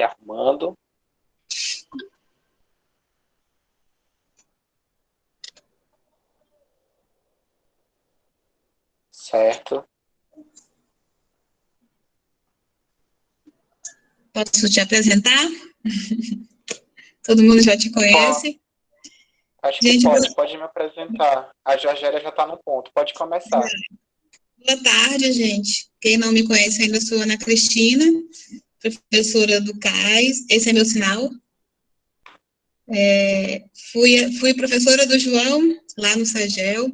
arrumando. Certo. Posso te apresentar? Todo mundo já te conhece? Acho que Gente, pode me apresentar. A Georgélia já está no ponto, pode começar. boa tarde, gente. Quem não me conhece ainda, sou Ana Cristina, professora do CAIS. Esse é meu sinal. Fui professora do João, lá no SAGEL.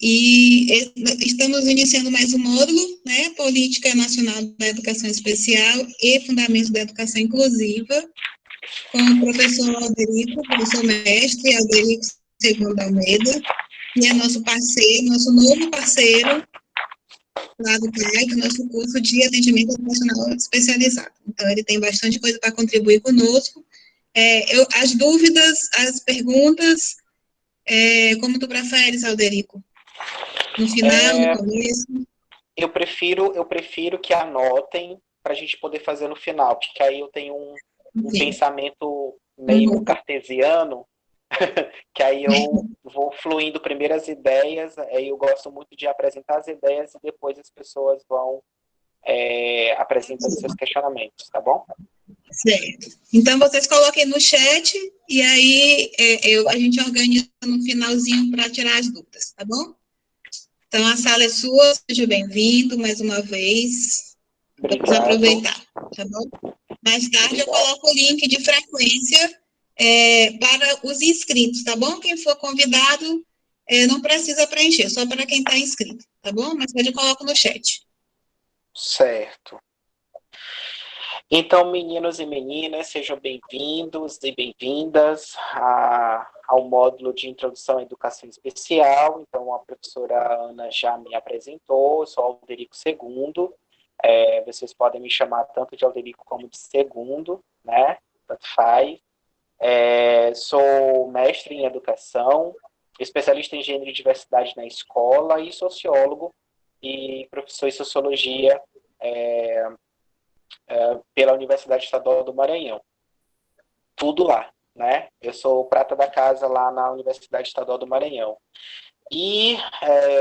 E estamos iniciando mais um módulo, né? Política Nacional da Educação Especial e Fundamentos da Educação Inclusiva, com o professor Alderico, professor mestre Alderico Segundo Almeida, que é nosso parceiro, nosso novo parceiro lá do CAI, do nosso curso de atendimento educacional especializado. Então, ele tem bastante coisa para contribuir conosco. As dúvidas, as perguntas, como tu preferes, Alderico? No final, no começo? Eu prefiro que anotem para a gente poder fazer no final, porque aí eu tenho um pensamento meio cartesiano, que aí eu vou fluindo primeiro as ideias, aí eu gosto muito de apresentar as ideias e depois as pessoas vão apresentando seus questionamentos, tá bom? Certo. Então, vocês coloquem no chat e aí a gente organiza no finalzinho para tirar as dúvidas, tá bom? Então, a sala é sua, seja bem-vindo mais uma vez. Vamos aproveitar, tá bom? Mais tarde eu coloco o link de frequência para os inscritos, tá bom? Quem for convidado não precisa preencher, só para quem está inscrito, tá bom? Mas eu coloco no chat. Certo. Então, meninos e meninas, sejam bem-vindos e bem-vindas ao módulo de Introdução à Educação Especial. Então, a professora Ana já me apresentou, eu sou Alderico Segundo. Vocês podem me chamar tanto de Alderico como de Segundo, né? Tanto faz. Sou mestre em Educação, especialista em Gênero e Diversidade na escola e sociólogo e professor em Sociologia pela Universidade Estadual do Maranhão. Tudo lá, né? Eu sou prata da casa lá na Universidade Estadual do Maranhão. E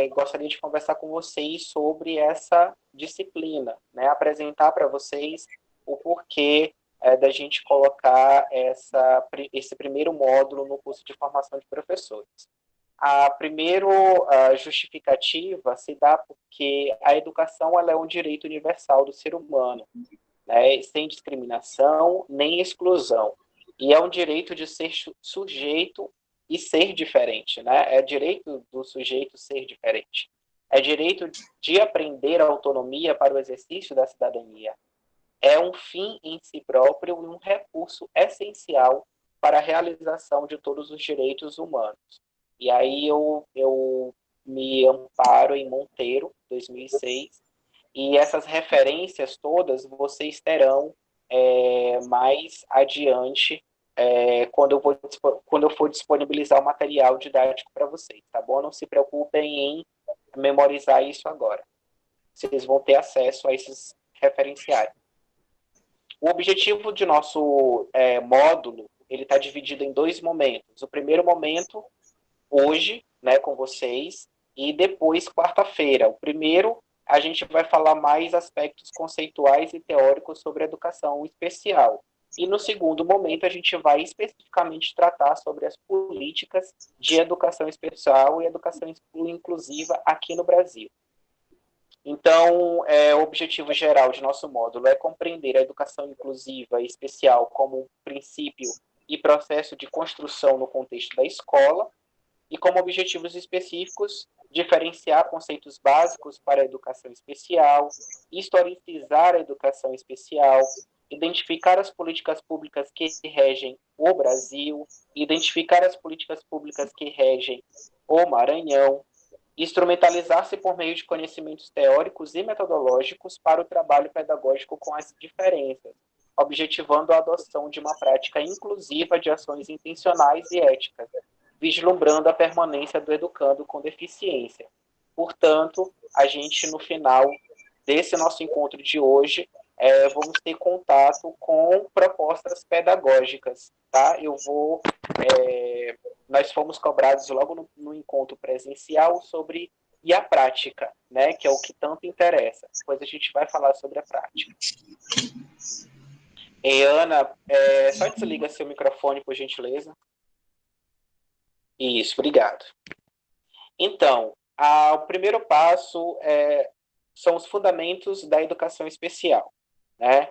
gostaria de conversar com vocês sobre essa disciplina, né? Apresentar para vocês o porquê da gente colocar esse primeiro módulo no curso de formação de professores. A primeira justificativa se dá porque a educação ela é um direito universal do ser humano, né, sem discriminação nem exclusão. E é um direito de ser sujeito e ser diferente, né? É direito do sujeito ser diferente. É direito de aprender a autonomia para o exercício da cidadania. É um fim em si próprio e um recurso essencial para a realização de todos os direitos humanos. E aí eu me amparo em Monteiro, 2006, e essas referências todas vocês terão mais adiante quando eu for disponibilizar o material didático para vocês, tá bom? Não se preocupem em memorizar isso agora. Vocês vão ter acesso a esses referenciais. O objetivo de nosso módulo, ele está dividido em dois momentos. O primeiro momento, hoje, né, com vocês, e depois, quarta-feira. O primeiro, a gente vai falar mais aspectos conceituais e teóricos sobre educação especial. E no segundo momento, a gente vai especificamente tratar sobre as políticas de educação especial e educação inclusiva aqui no Brasil. Então, o objetivo geral de nosso módulo é compreender a educação inclusiva e especial como um princípio e processo de construção no contexto da escola, e como objetivos específicos, diferenciar conceitos básicos para a educação especial, historicizar a educação especial, identificar as políticas públicas que regem o Brasil, identificar as políticas públicas que regem o Maranhão, instrumentalizar-se por meio de conhecimentos teóricos e metodológicos para o trabalho pedagógico com as diferenças, objetivando a adoção de uma prática inclusiva de ações intencionais e éticas, vislumbrando a permanência do educando com deficiência. Portanto, a gente, no final desse nosso encontro de hoje, vamos ter contato com propostas pedagógicas, tá? Nós fomos cobrados logo no encontro presencial sobre e a prática, né? Que é o que tanto interessa. Depois a gente vai falar sobre a prática. E Ana, só desliga seu microfone, por gentileza. Isso, obrigado. Então, o primeiro passo são os fundamentos da educação especial, né?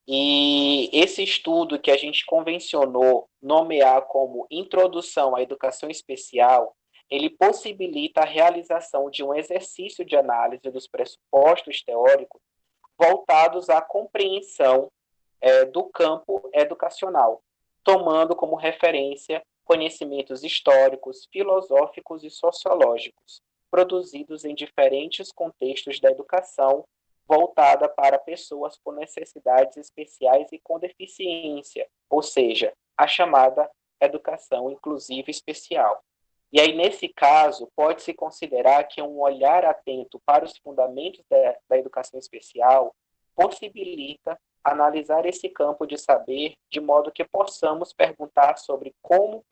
E esse estudo que a gente convencionou nomear como Introdução à Educação Especial, ele possibilita a realização de um exercício de análise dos pressupostos teóricos voltados à compreensão do campo educacional, tomando como referência conhecimentos históricos, filosóficos e sociológicos, produzidos em diferentes contextos da educação, voltada para pessoas com necessidades especiais e com deficiência, ou seja, a chamada educação inclusiva especial. E aí, nesse caso, pode-se considerar que um olhar atento para os fundamentos da educação especial possibilita analisar esse campo de saber de modo que possamos perguntar sobre como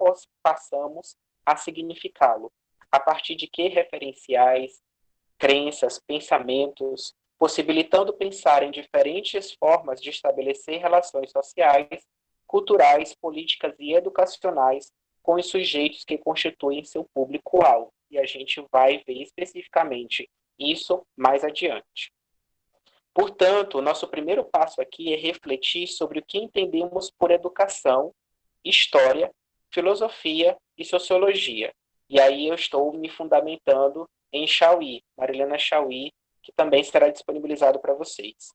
passamos a significá-lo, a partir de que referenciais, crenças, pensamentos, possibilitando pensar em diferentes formas de estabelecer relações sociais, culturais, políticas e educacionais com os sujeitos que constituem seu público-alvo. E a gente vai ver especificamente isso mais adiante. Portanto, o nosso primeiro passo aqui é refletir sobre o que entendemos por educação, história, filosofia e sociologia. E aí eu estou me fundamentando em Chauí, Marilena Chauí, que também será disponibilizado para vocês.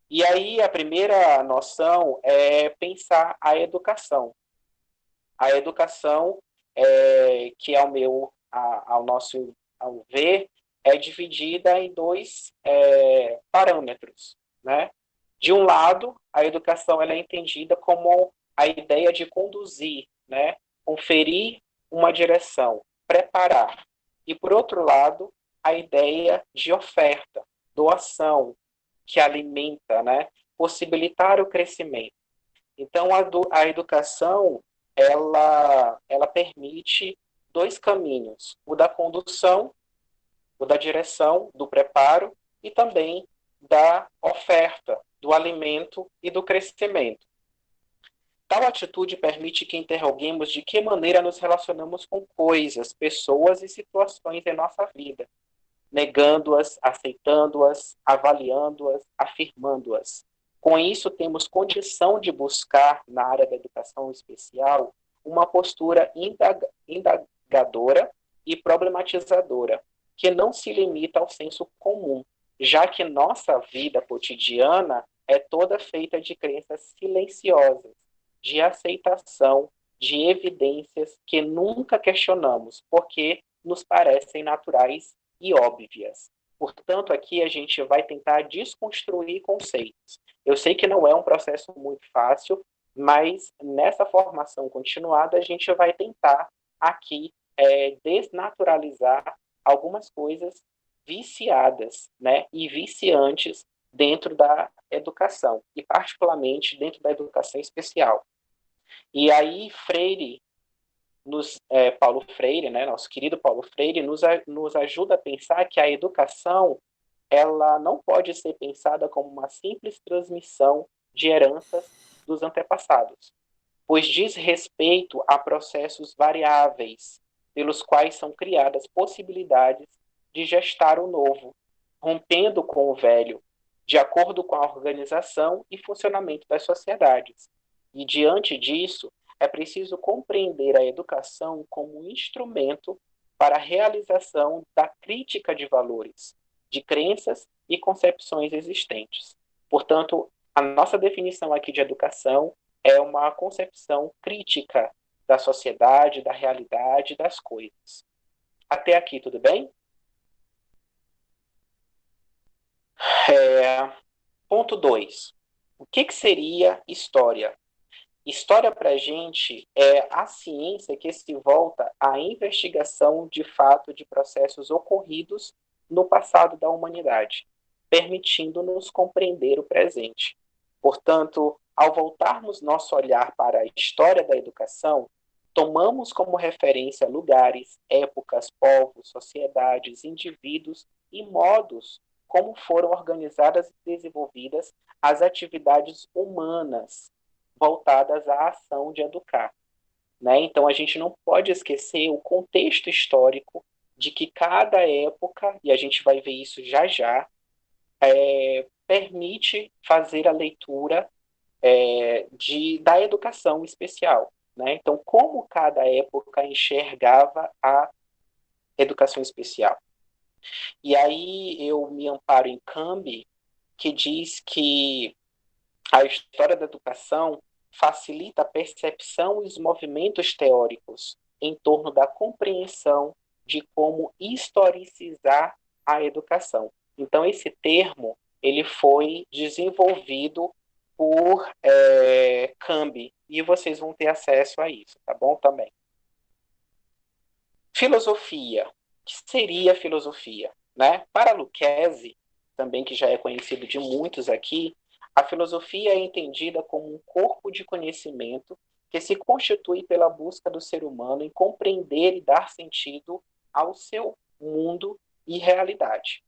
E aí a primeira noção é pensar a educação. A educação, que ao ver, é dividida em dois parâmetros, né? De um lado, a educação ela é entendida como a ideia de conduzir, né? Conferir uma direção, preparar. E, por outro lado, a ideia de oferta, doação, que alimenta, né? Possibilitar o crescimento. Então, a educação, ela permite dois caminhos, o da condução, o da direção, do preparo e também da oferta, do alimento e do crescimento. Tal atitude permite que interroguemos de que maneira nos relacionamos com coisas, pessoas e situações em nossa vida, negando-as, aceitando-as, avaliando-as, afirmando-as. Com isso, temos condição de buscar, na área da educação especial, uma postura indagadora e problematizadora, que não se limita ao senso comum, já que nossa vida cotidiana é toda feita de crenças silenciosas, de aceitação, de evidências que nunca questionamos, porque nos parecem naturais e óbvias. Portanto, aqui a gente vai tentar desconstruir conceitos. Eu sei que não é um processo muito fácil, mas nessa formação continuada a gente vai tentar aqui desnaturalizar algumas coisas viciadas, né, e viciantes dentro da educação, e particularmente dentro da educação especial. E aí Paulo Freire, né, nosso querido Paulo Freire, nos ajuda a pensar que a educação ela não pode ser pensada como uma simples transmissão de heranças dos antepassados, pois diz respeito a processos variáveis, pelos quais são criadas possibilidades de gestar o novo, rompendo com o velho, de acordo com a organização e funcionamento das sociedades. E, diante disso, é preciso compreender a educação como um instrumento para a realização da crítica de valores, de crenças e concepções existentes. Portanto, a nossa definição aqui de educação é uma concepção crítica da sociedade, da realidade, das coisas. Até aqui, tudo bem? Ponto 2. O que seria história? História, para a gente, é a ciência que se volta à investigação de fato de processos ocorridos no passado da humanidade, permitindo-nos compreender o presente. Portanto, ao voltarmos nosso olhar para a história da educação, tomamos como referência lugares, épocas, povos, sociedades, indivíduos e modos como foram organizadas e desenvolvidas as atividades humanas voltadas à ação de educar. Né? Então, a gente não pode esquecer o contexto histórico de que cada época, e a gente vai ver isso já já, permite fazer a leitura da educação especial. Né? Então, como cada época enxergava a educação especial. E aí eu me amparo em Cambi, que diz que a história da educação facilita a percepção e os movimentos teóricos em torno da compreensão de como historicizar a educação. Então, esse termo ele foi desenvolvido por Cambi, e vocês vão ter acesso a isso, tá bom? Também. Filosofia. O que seria filosofia? Né? Para Lucchesi, também que já é conhecido de muitos aqui, a filosofia é entendida como um corpo de conhecimento que se constitui pela busca do ser humano em compreender e dar sentido ao seu mundo e realidade.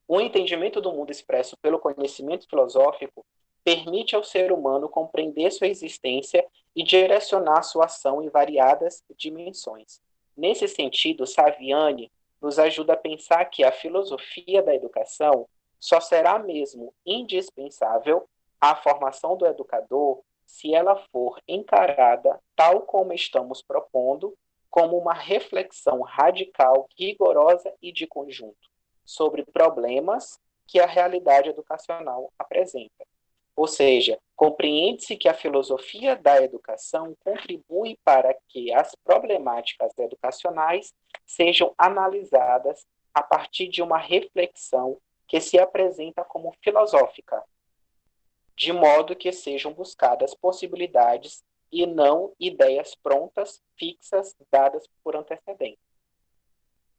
O entendimento do mundo expresso pelo conhecimento filosófico permite ao ser humano compreender sua existência e direcionar sua ação em variadas dimensões. Nesse sentido, Saviani nos ajuda a pensar que a filosofia da educação só será mesmo indispensável à formação do educador se ela for encarada, tal como estamos propondo, como uma reflexão radical, rigorosa e de conjunto sobre problemas que a realidade educacional apresenta. Ou seja, compreende-se que a filosofia da educação contribui para que as problemáticas educacionais sejam analisadas a partir de uma reflexão que se apresenta como filosófica, de modo que sejam buscadas possibilidades e não ideias prontas, fixas, dadas por antecedentes.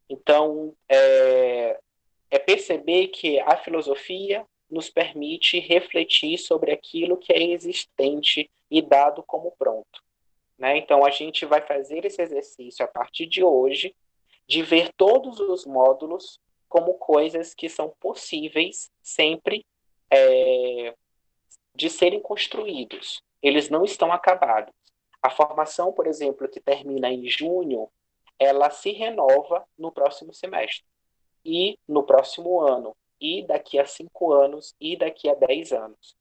Então, é perceber que a filosofia nos permite refletir sobre aquilo que é existente e dado como pronto. Né? Então, a gente vai fazer esse exercício a partir de hoje, de ver todos os módulos como coisas que são possíveis sempre de serem construídos. Eles não estão acabados. A formação, por exemplo, que termina em junho, ela se renova no próximo semestre. E no próximo ano, e daqui a 5 anos, e daqui a 10 anos.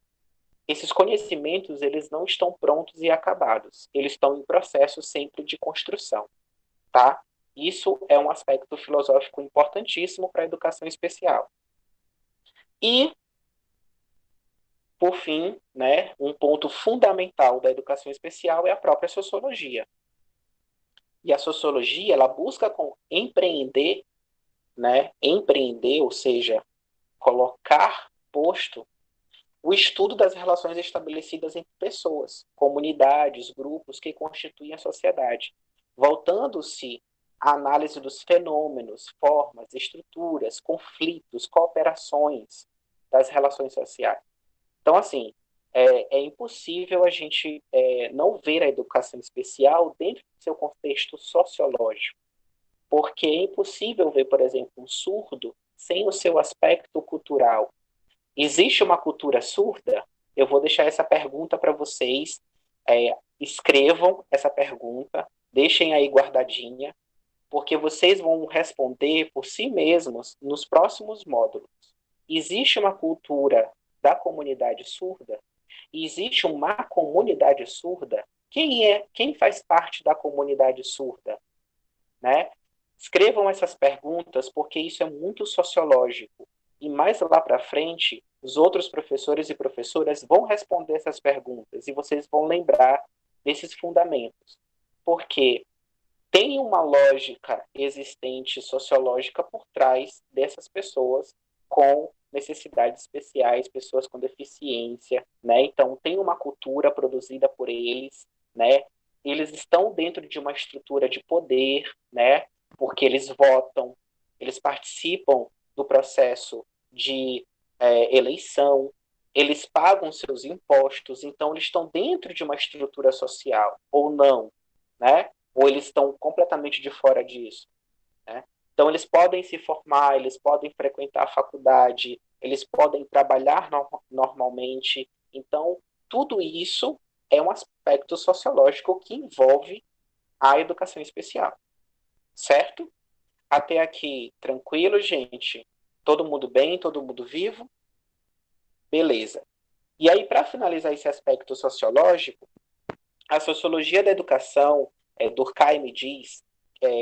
Esses conhecimentos, eles não estão prontos e acabados. Eles estão em processo sempre de construção, tá? Isso é um aspecto filosófico importantíssimo para a educação especial. E, por fim, né, um ponto fundamental da educação especial é a própria sociologia. E a sociologia, ela busca empreender, ou seja, colocar posto o estudo das relações estabelecidas entre pessoas, comunidades, grupos que constituem a sociedade, voltando-se à análise dos fenômenos, formas, estruturas, conflitos, cooperações das relações sociais. Então, assim, é impossível a gente não ver a educação especial dentro do seu contexto sociológico, porque é impossível ver, por exemplo, um surdo sem o seu aspecto cultural. Existe uma cultura surda? Eu vou deixar essa pergunta para vocês. Escrevam essa pergunta, deixem aí guardadinha, porque vocês vão responder por si mesmos nos próximos módulos. Existe uma cultura da comunidade surda? Existe uma comunidade surda? Quem faz parte da comunidade surda? Né? Escrevam essas perguntas, porque isso é muito sociológico. E mais lá para frente, os outros professores e professoras vão responder essas perguntas e vocês vão lembrar desses fundamentos. Porque tem uma lógica existente sociológica por trás dessas pessoas com necessidades especiais, pessoas com deficiência, né? Então, tem uma cultura produzida por eles, né? Eles estão dentro de uma estrutura de poder, né? Porque eles votam, eles participam do processo de eleição, eles pagam seus impostos, então eles estão dentro de uma estrutura social, ou não, né? Ou eles estão completamente de fora disso, né? Então eles podem se formar, eles podem frequentar a faculdade, eles podem trabalhar normalmente. Então, tudo isso é um aspecto sociológico que envolve a educação especial, certo? Até aqui, tranquilo, gente? Todo mundo bem? Todo mundo vivo? Beleza. E aí, para finalizar esse aspecto sociológico, a sociologia da educação, Durkheim diz,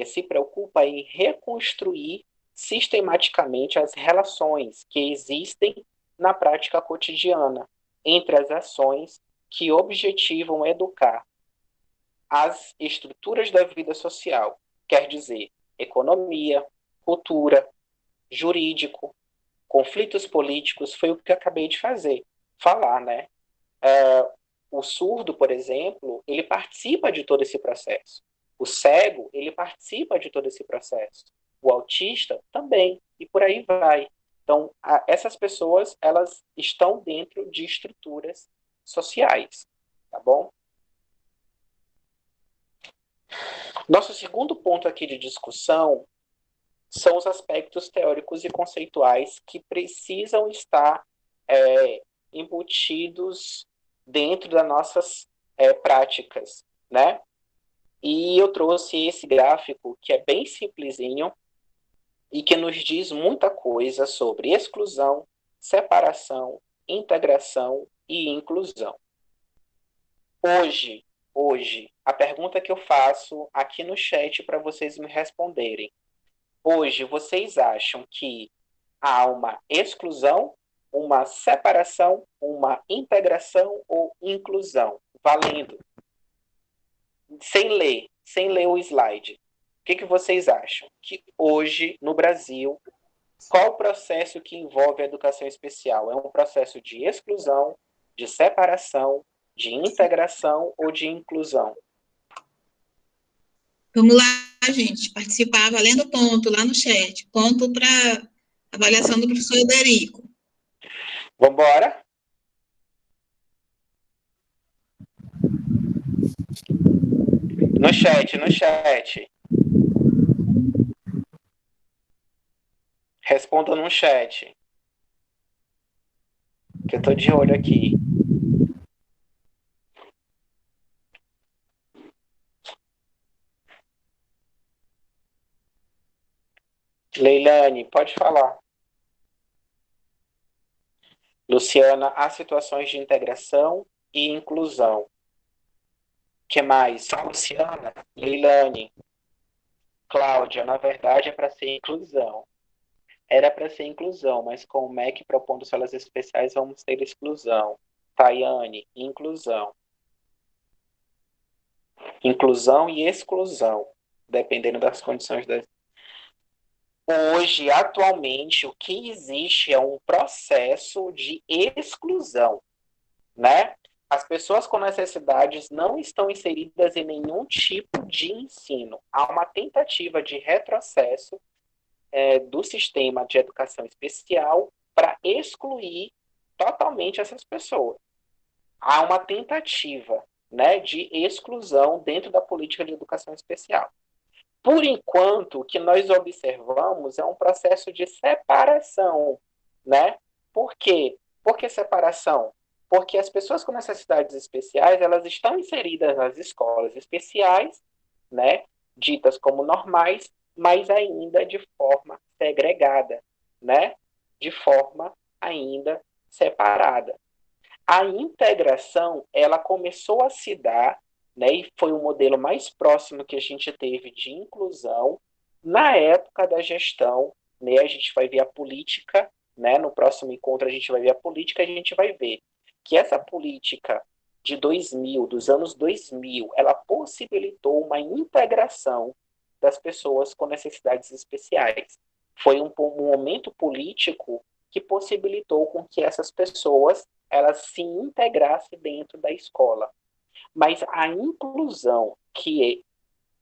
se preocupa em reconstruir sistematicamente as relações que existem na prática cotidiana entre as ações que objetivam educar as estruturas da vida social, quer dizer, economia, cultura, jurídico, conflitos políticos, foi o que eu acabei de falar, né? O surdo, por exemplo, ele participa de todo esse processo. O cego, ele participa de todo esse processo. O autista também, e por aí vai. Então, essas pessoas, elas estão dentro de estruturas sociais, tá bom? Nosso segundo ponto aqui de discussão são os aspectos teóricos e conceituais que precisam estar embutidos dentro das nossas práticas, né? E eu trouxe esse gráfico que é bem simplesinho e que nos diz muita coisa sobre exclusão, separação, integração e inclusão. Hoje, a pergunta que eu faço aqui no chat para vocês me responderem. Hoje, vocês acham que há uma exclusão, uma separação, uma integração ou inclusão? Valendo. Sem ler o slide. O que vocês acham? Que hoje, no Brasil, qual o processo que envolve a educação especial? É um processo de exclusão, de separação, de integração ou de inclusão? Vamos lá, gente, participar valendo ponto lá no chat. Ponto para avaliação do professor Ederico. Vamos embora? No chat. Responda no chat. Que eu tô de olho aqui. Leilane, pode falar. Luciana, há situações de integração e inclusão. Que mais? Só Luciana? Leilane. Cláudia, na verdade é para ser inclusão. Era para ser inclusão, mas com o MEC propondo salas especiais, vamos ter exclusão. Tayane, inclusão. Inclusão e exclusão, dependendo das condições das. Hoje, atualmente, o que existe é um processo de exclusão, né? As pessoas com necessidades não estão inseridas em nenhum tipo de ensino. Há uma tentativa de retrocesso do sistema de educação especial para excluir totalmente essas pessoas. Há uma tentativa, né, de exclusão dentro da política de educação especial. Por enquanto, o que nós observamos é um processo de separação, né? Por quê? Por que separação? Porque as pessoas com necessidades especiais, elas estão inseridas nas escolas especiais, né? Ditas como normais, mas ainda de forma segregada, né? De forma ainda separada. A integração, ela começou a se dar, né, e foi o modelo mais próximo que a gente teve de inclusão na época da gestão, né, a gente vai ver a política, né, no próximo encontro a gente vai ver a política, a gente vai ver que essa política de 2000, dos anos 2000, ela possibilitou uma integração das pessoas com necessidades especiais. Foi um momento político que possibilitou com que essas pessoas elas se integrassem dentro da escola. Mas a inclusão, que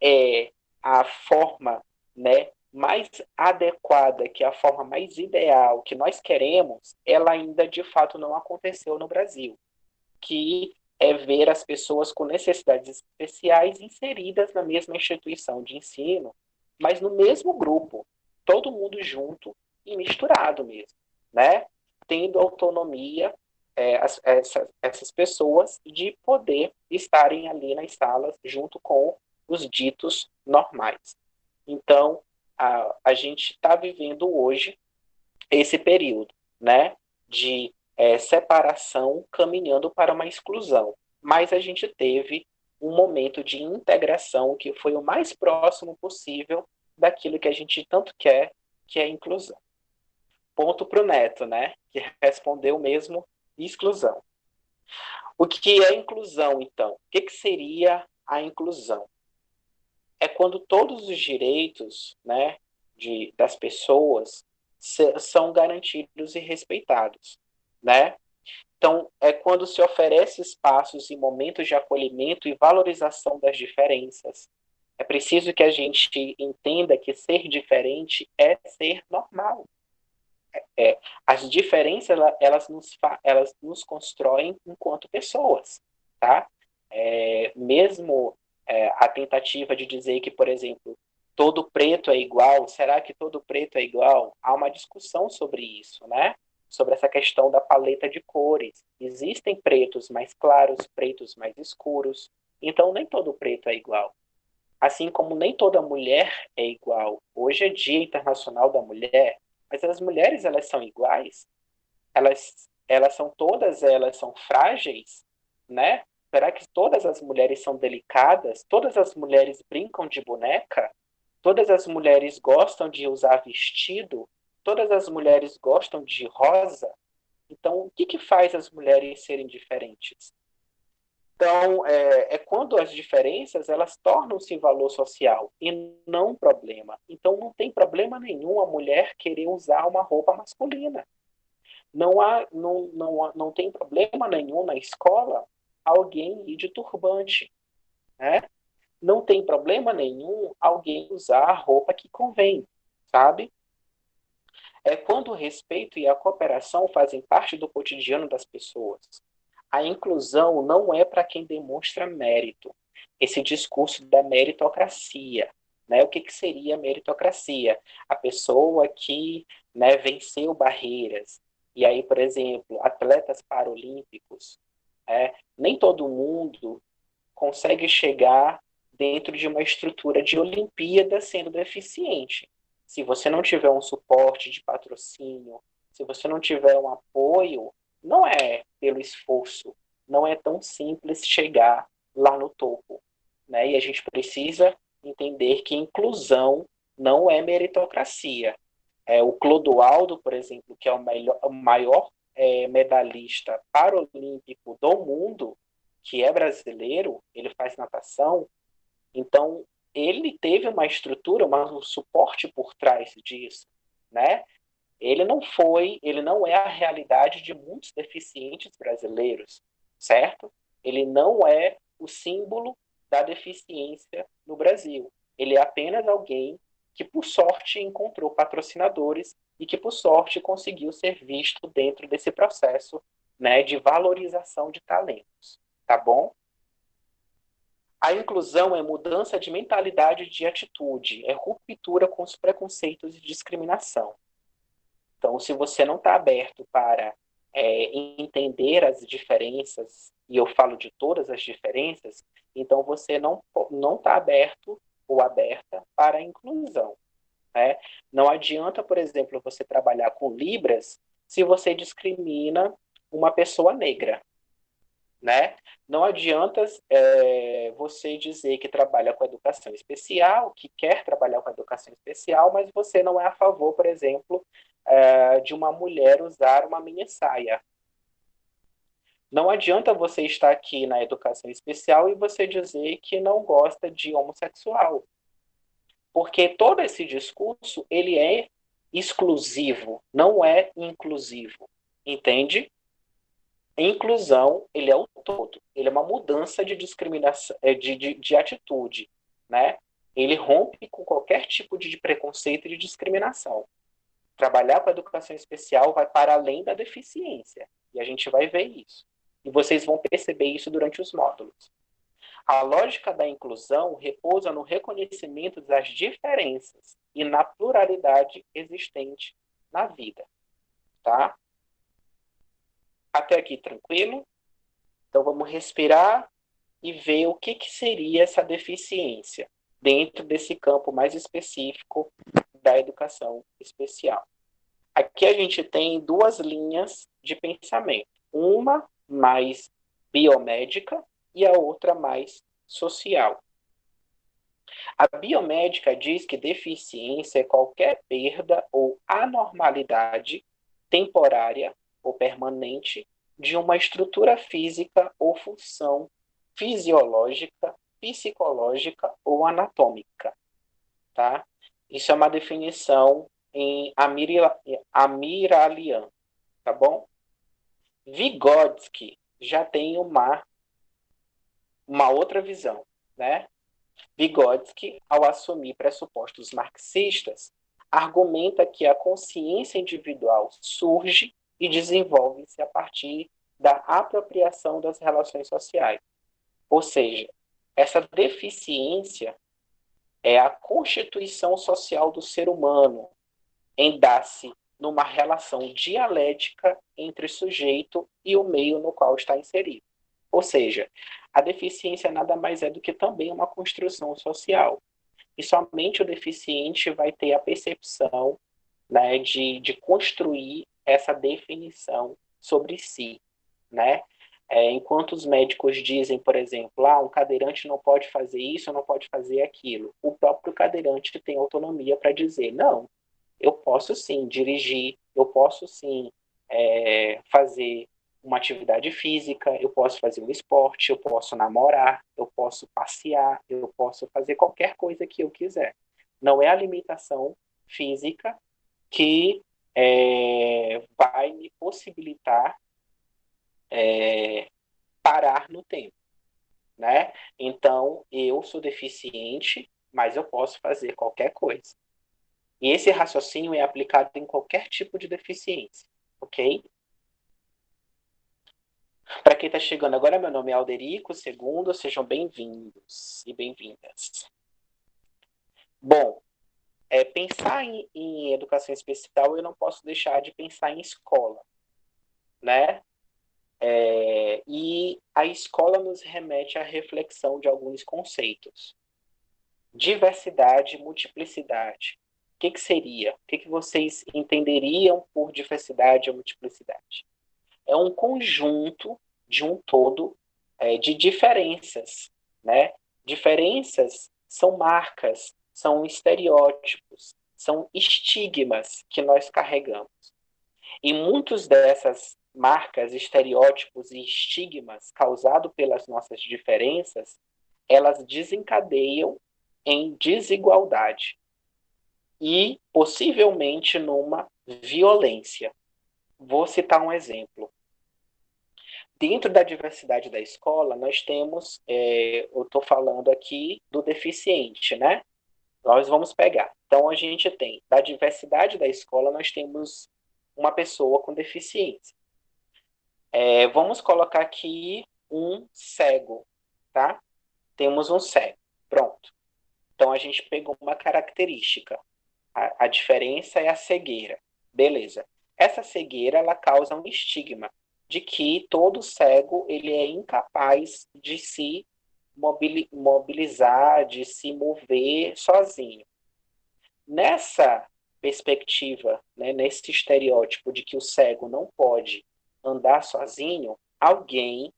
é a forma, né, mais adequada, que é a forma mais ideal que nós queremos, ela ainda de fato não aconteceu no Brasil, que é ver as pessoas com necessidades especiais inseridas na mesma instituição de ensino, mas no mesmo grupo, todo mundo junto e misturado mesmo, né? Tendo autonomia, essas pessoas de poder estarem ali nas salas junto com os ditos normais. Então, a gente está vivendo hoje esse período, né, de separação caminhando para uma exclusão. Mas a gente teve um momento de integração que foi o mais próximo possível daquilo que a gente tanto quer, que é a inclusão. Ponto para o Neto, né, que respondeu mesmo exclusão. O que é inclusão, então? O que seria a inclusão? É quando todos os direitos, né, das pessoas são garantidos e respeitados, né? Então, é quando se oferece espaços e momentos de acolhimento e valorização das diferenças. É preciso que a gente entenda que ser diferente é ser normal. As diferenças, elas nos constroem enquanto pessoas, tá? Mesmo a tentativa de dizer que, por exemplo, todo preto é igual, será que todo preto é igual? Há uma discussão sobre isso, né? Sobre essa questão da paleta de cores. Existem pretos mais claros, pretos mais escuros, então nem todo preto é igual. Assim como nem toda mulher é igual. Hoje é Dia Internacional da Mulher, mas as mulheres, elas são iguais? Elas são todas, elas são frágeis, né? Será que todas as mulheres são delicadas? Todas as mulheres brincam de boneca? Todas as mulheres gostam de usar vestido? Todas as mulheres gostam de rosa? Então, o que faz as mulheres serem diferentes? Então, quando as diferenças, elas tornam-se valor social e não problema. Então, não tem problema nenhum a mulher querer usar uma roupa masculina. Não tem problema nenhum na escola alguém ir de turbante, né? Não tem problema nenhum alguém usar a roupa que convém, sabe? É quando o respeito e a cooperação fazem parte do cotidiano das pessoas. A inclusão não é para quem demonstra mérito. Esse discurso da meritocracia, né? O que seria meritocracia? A pessoa que, né, venceu barreiras. E aí, por exemplo, atletas paralímpicos, nem todo mundo consegue chegar dentro de uma estrutura de Olimpíada sendo deficiente. Se você não tiver um suporte de patrocínio, se você não tiver um apoio, não é pelo esforço, não é tão simples chegar lá no topo, né? E a gente precisa entender que inclusão não é meritocracia. O Clodoaldo, por exemplo, que é o maior medalhista paralímpico do mundo, que é brasileiro, ele faz natação, então ele teve uma estrutura, um suporte por trás disso, né? Ele não é a realidade de muitos deficientes brasileiros, certo? Ele não é o símbolo da deficiência no Brasil. Ele é apenas alguém que, por sorte, encontrou patrocinadores e que, por sorte, conseguiu ser visto dentro desse processo, né, de valorização de talentos, tá bom? A inclusão é mudança de mentalidade e de atitude, é ruptura com os preconceitos e discriminação. Então, se você não está aberto para entender as diferenças, e eu falo de todas as diferenças, então você não está aberto ou aberta para a inclusão, né? Não adianta, por exemplo, você trabalhar com Libras se você discrimina uma pessoa negra, né? Não adianta você dizer que trabalha com educação especial, que quer trabalhar com educação especial, mas você não é a favor, por exemplo, de uma mulher usar uma mini saia. Não adianta você estar aqui na educação especial e você dizer que não gosta de homossexual, porque todo esse discurso ele é exclusivo, não é inclusivo, entende? Inclusão, ele é o todo, ele é uma mudança de discriminação, de atitude, né? Ele rompe com qualquer tipo de preconceito e de discriminação. Trabalhar com a educação especial vai para além da deficiência. E a gente vai ver isso. E vocês vão perceber isso durante os módulos. A lógica da inclusão repousa no reconhecimento das diferenças e na pluralidade existente na vida, tá? Até aqui tranquilo? Então vamos respirar e ver o que seria essa deficiência dentro desse campo mais específico da educação especial. Aqui a gente tem duas linhas de pensamento, uma mais biomédica e a outra mais social. A biomédica diz que deficiência é qualquer perda ou anormalidade temporária ou permanente de uma estrutura física ou função fisiológica, psicológica ou anatômica, tá? Isso é uma definição em Amiralian, tá bom? Vygotsky já tem uma outra visão, né? Vygotsky, ao assumir pressupostos marxistas, argumenta que a consciência individual surge e desenvolve-se a partir da apropriação das relações sociais. Ou seja, essa deficiência é a constituição social do ser humano em dar-se numa relação dialética entre o sujeito e o meio no qual está inserido. Ou seja, a deficiência nada mais é do que também uma construção social. E somente o deficiente vai ter a percepção, né, de construir essa definição sobre si, né? Enquanto os médicos dizem, por exemplo, um cadeirante não pode fazer isso, não pode fazer aquilo, o próprio cadeirante tem autonomia para dizer, não, eu posso sim dirigir, eu posso sim fazer uma atividade física, eu posso fazer um esporte, eu posso namorar, eu posso passear, eu posso fazer qualquer coisa que eu quiser. Não é a limitação física que vai me possibilitar parar no tempo, né? Então, eu sou deficiente, mas eu posso fazer qualquer coisa. E esse raciocínio é aplicado em qualquer tipo de deficiência, ok? Para quem está chegando agora, meu nome é Alderico Segundo, sejam bem-vindos e bem-vindas. Bom, pensar em educação especial, eu não posso deixar de pensar em escola, né? E a escola nos remete à reflexão de alguns conceitos. Diversidade e multiplicidade. O que seria? O que vocês entenderiam por diversidade ou multiplicidade? É um conjunto de um todo de diferenças, né? Diferenças são marcas, são estereótipos, são estigmas que nós carregamos. E muitos dessas marcas, estereótipos e estigmas causados pelas nossas diferenças, elas desencadeiam em desigualdade e possivelmente numa violência. Vou citar um exemplo. Dentro da diversidade da escola, nós temos, eu estou falando aqui do deficiente, né? Nós vamos pegar. Então, a gente tem, da diversidade da escola, nós temos uma pessoa com deficiência. Vamos colocar aqui um cego, tá? Temos um cego. Pronto. Então, a gente pegou uma característica. A diferença é a cegueira. Beleza. Essa cegueira, ela causa um estigma de que todo cego ele é incapaz de se mobilizar, de se mover sozinho. Nessa perspectiva, né, nesse estereótipo de que o cego não pode andar sozinho, alguém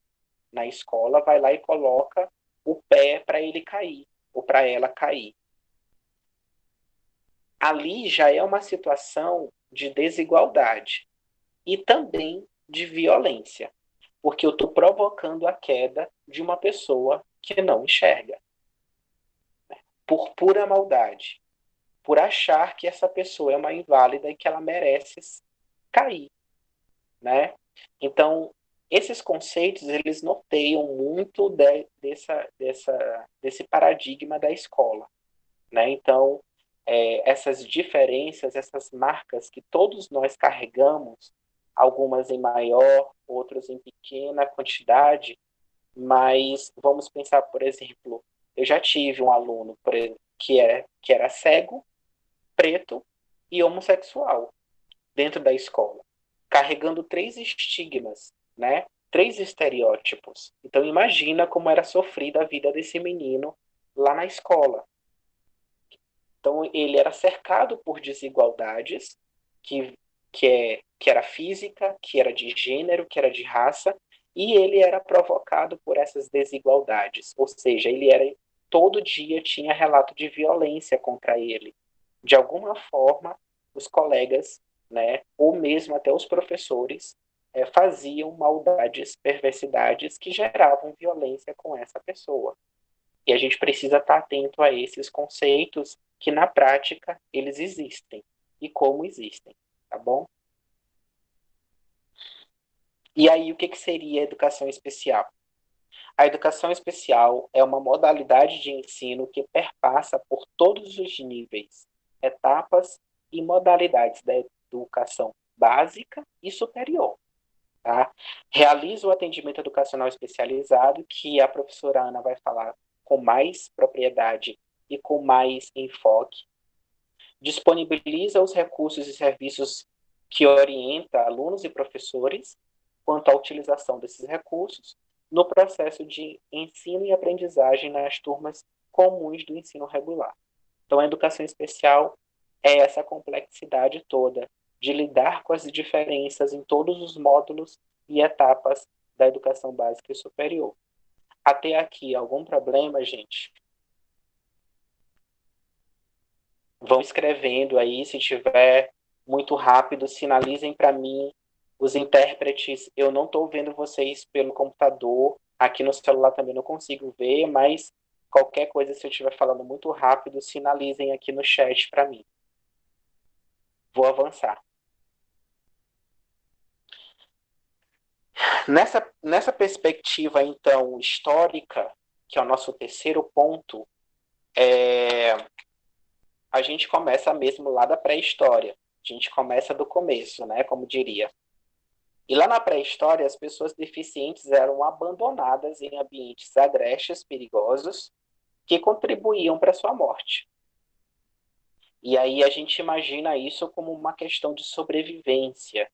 na escola vai lá e coloca o pé para ele cair, ou para ela cair. Ali já é uma situação de desigualdade e também de violência, porque eu estou provocando a queda de uma pessoa que não enxerga, né? Por pura maldade, por achar que essa pessoa é uma inválida e que ela merece cair, né? Então, esses conceitos, eles norteiam muito desse paradigma da escola, né? Então, essas diferenças, essas marcas que todos nós carregamos, algumas em maior, outros em pequena quantidade, mas vamos pensar, por exemplo, eu já tive um aluno que era cego, preto e homossexual dentro da escola, carregando três estigmas, né? Três estereótipos. Então imagina como era sofrida a vida desse menino lá na escola. Então ele era cercado por desigualdades que era física, que era de gênero, que era de raça, e ele era provocado por essas desigualdades. Ou seja, ele era todo dia tinha relato de violência contra ele. De alguma forma, os colegas, né, ou mesmo até os professores, faziam maldades, perversidades que geravam violência com essa pessoa. E a gente precisa estar atento a esses conceitos que, na prática, eles existem e como existem, tá bom? E aí, o que, que seria educação especial? A educação especial é uma modalidade de ensino que perpassa por todos os níveis, etapas e modalidades da educação básica e superior. Tá? Realiza o atendimento educacional especializado, que a professora Ana vai falar com mais propriedade e com mais enfoque. Disponibiliza os recursos e serviços que orienta alunos e professores quanto à utilização desses recursos no processo de ensino e aprendizagem nas turmas comuns do ensino regular. Então, a educação especial é essa complexidade toda de lidar com as diferenças em todos os módulos e etapas da educação básica e superior. Até aqui, algum problema, gente? Vão escrevendo aí, se tiver muito rápido, sinalizem para mim. Os intérpretes, eu não estou vendo vocês pelo computador, aqui no celular também não consigo ver, mas qualquer coisa, se eu estiver falando muito rápido, sinalizem aqui no chat para mim. Vou avançar. Nessa perspectiva, então, histórica, que é o nosso terceiro ponto, a gente começa mesmo lá da pré-história. A gente começa do começo, né, como diria. E lá na pré-história, as pessoas deficientes eram abandonadas em ambientes agrestes, perigosos, que contribuíam para sua morte. E aí a gente imagina isso como uma questão de sobrevivência,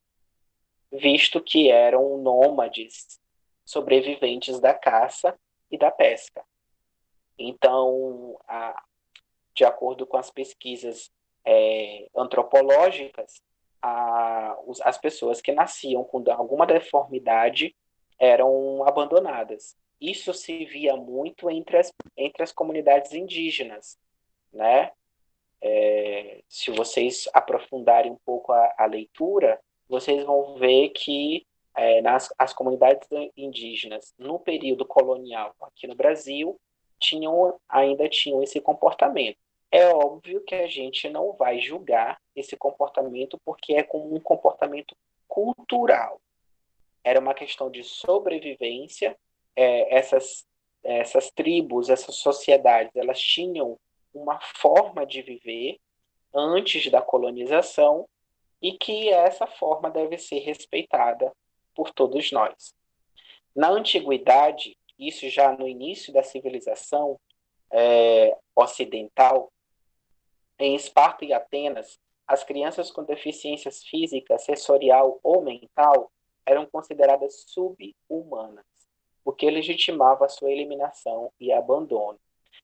visto que eram nômades, sobreviventes da caça e da pesca. Então, de acordo com as pesquisas antropológicas, as pessoas que nasciam com alguma deformidade eram abandonadas. Isso se via muito entre as comunidades indígenas, né? Se vocês aprofundarem um pouco a leitura, vocês vão ver que as comunidades indígenas, no período colonial aqui no Brasil, ainda tinham esse comportamento. É óbvio que a gente não vai julgar esse comportamento porque é como um comportamento cultural. Era uma questão de sobrevivência. Essas tribos, essas sociedades, elas tinham uma forma de viver antes da colonização e que essa forma deve ser respeitada por todos nós. Na antiguidade, isso já no início da civilização ocidental, em Esparta e Atenas, as crianças com deficiências física, sensorial ou mental eram consideradas sub-humanas, o que legitimava a sua eliminação e abandono.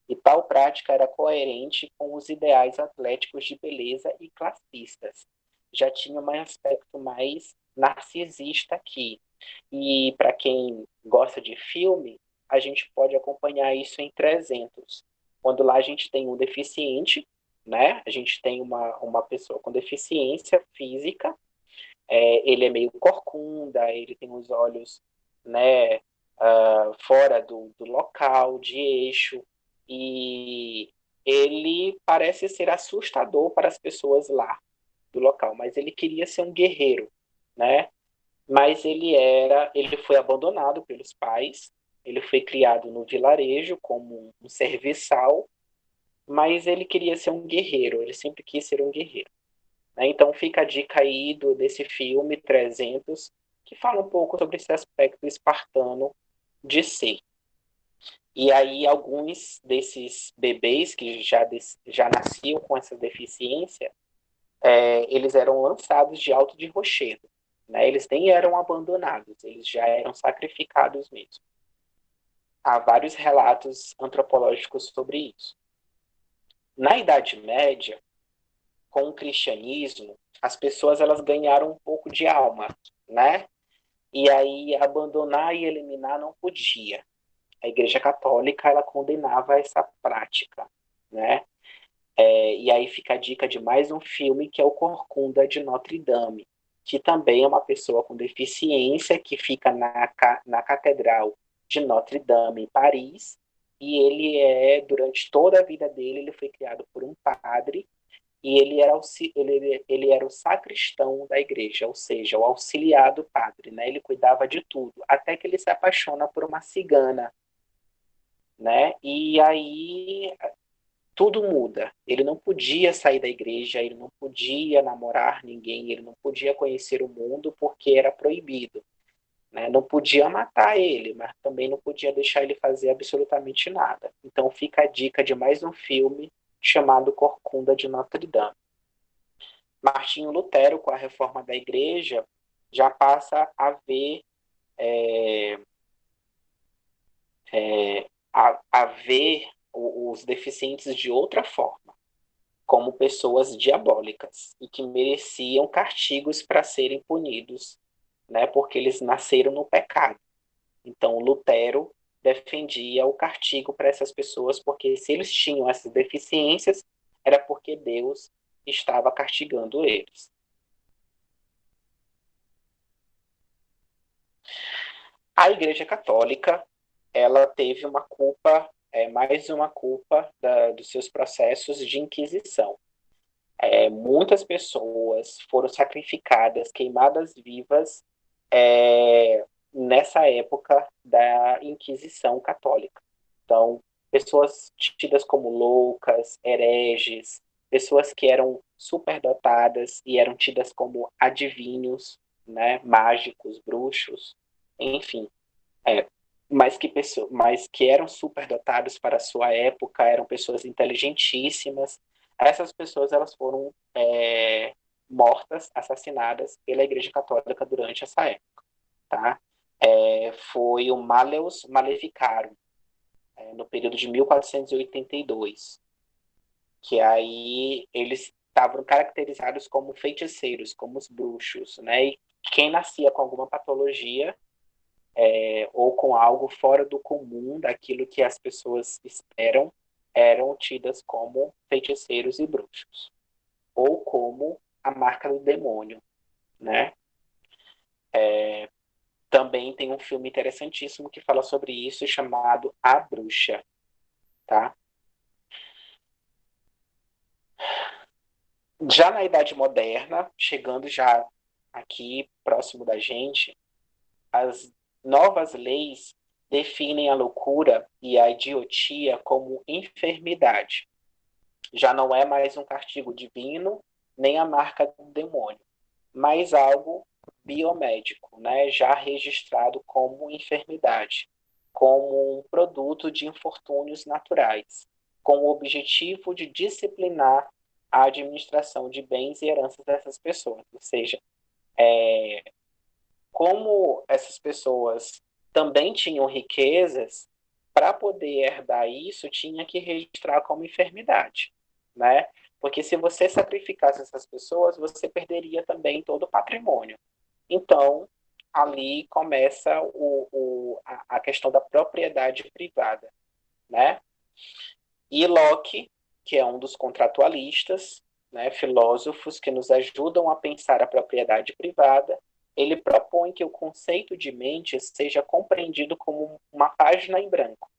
E tal prática era coerente com os ideais atléticos de beleza e classistas. Já tinha um aspecto mais narcisista aqui. E para quem gosta de filme, a gente pode acompanhar isso em 300, quando lá a gente tem um deficiente, né? A gente tem uma pessoa com deficiência física, ele é meio corcunda, ele tem os olhos, né, fora do local, de eixo, e ele parece ser assustador para as pessoas lá do local, mas ele queria ser um guerreiro, né? Mas ele foi abandonado pelos pais, ele foi criado no vilarejo como um serviçal mas ele queria ser um guerreiro, ele sempre quis ser um guerreiro. Né? Então fica a dica aí desse filme 300, que fala um pouco sobre esse aspecto espartano de ser. E aí alguns desses bebês que já nasciam com essa deficiência, eles eram lançados de alto de rochedo. Né? Eles nem eram abandonados, eles já eram sacrificados mesmo. Há vários relatos antropológicos sobre isso. Na Idade Média, com o cristianismo, as pessoas elas ganharam um pouco de alma, né? E aí abandonar e eliminar não podia. A Igreja Católica ela condenava essa prática, né? E aí fica a dica de mais um filme que é o Corcunda de Notre Dame, que também é uma pessoa com deficiência que fica na Catedral de Notre Dame em Paris, e durante toda a vida dele, ele foi criado por um padre, e ele era o sacristão da igreja, ou seja, o auxiliar do padre, né? Ele cuidava de tudo, até que ele se apaixona por uma cigana, né? E aí tudo muda. Ele não podia sair da igreja, ele não podia namorar ninguém, ele não podia conhecer o mundo porque era proibido. Né? Não podia matar ele, mas também não podia deixar ele fazer absolutamente nada. Então fica a dica de mais um filme chamado Corcunda de Notre Dame. Martinho Lutero, com a reforma da igreja, já passa a ver a ver os deficientes de outra forma, como pessoas diabólicas e que mereciam castigos para serem punidos, né, porque eles nasceram no pecado. Então, Lutero defendia o castigo para essas pessoas, porque se eles tinham essas deficiências, era porque Deus estava castigando eles. A Igreja Católica, ela teve uma culpa, mais uma culpa dos seus processos de Inquisição. Muitas pessoas foram sacrificadas, queimadas vivas, nessa época da Inquisição Católica. Então, pessoas tidas como loucas, hereges, pessoas que eram superdotadas e eram tidas como adivinhos, né, mágicos, bruxos, enfim, mas que eram superdotados para a sua época, eram pessoas inteligentíssimas. Essas pessoas elas foram mortas, assassinadas pela Igreja Católica durante essa época, tá? Foi o Malleus Maleficarum, no período de 1482, que aí eles estavam caracterizados como feiticeiros, como os bruxos, né? E quem nascia com alguma patologia ou com algo fora do comum, daquilo que as pessoas esperam, eram tidas como feiticeiros e bruxos, ou como a marca do demônio, né? Também tem um filme interessantíssimo que fala sobre isso, chamado A Bruxa, tá? Já na Idade Moderna, chegando já aqui próximo da gente, as novas leis definem a loucura e a idiotia como enfermidade. Já não é mais um castigo divino, nem a marca do demônio, mas algo biomédico, né? Já registrado como enfermidade, como um produto de infortúnios naturais, com o objetivo de disciplinar a administração de bens e heranças dessas pessoas. Ou seja, como essas pessoas também tinham riquezas, para poder herdar isso, tinha que registrar como enfermidade, né? Porque se você sacrificasse essas pessoas, você perderia também todo o patrimônio. Então, ali começa a questão da propriedade privada, né? E Locke, que é um dos contratualistas, né, filósofos que nos ajudam a pensar a propriedade privada, ele propõe que o conceito de mente seja compreendido como uma página em branco,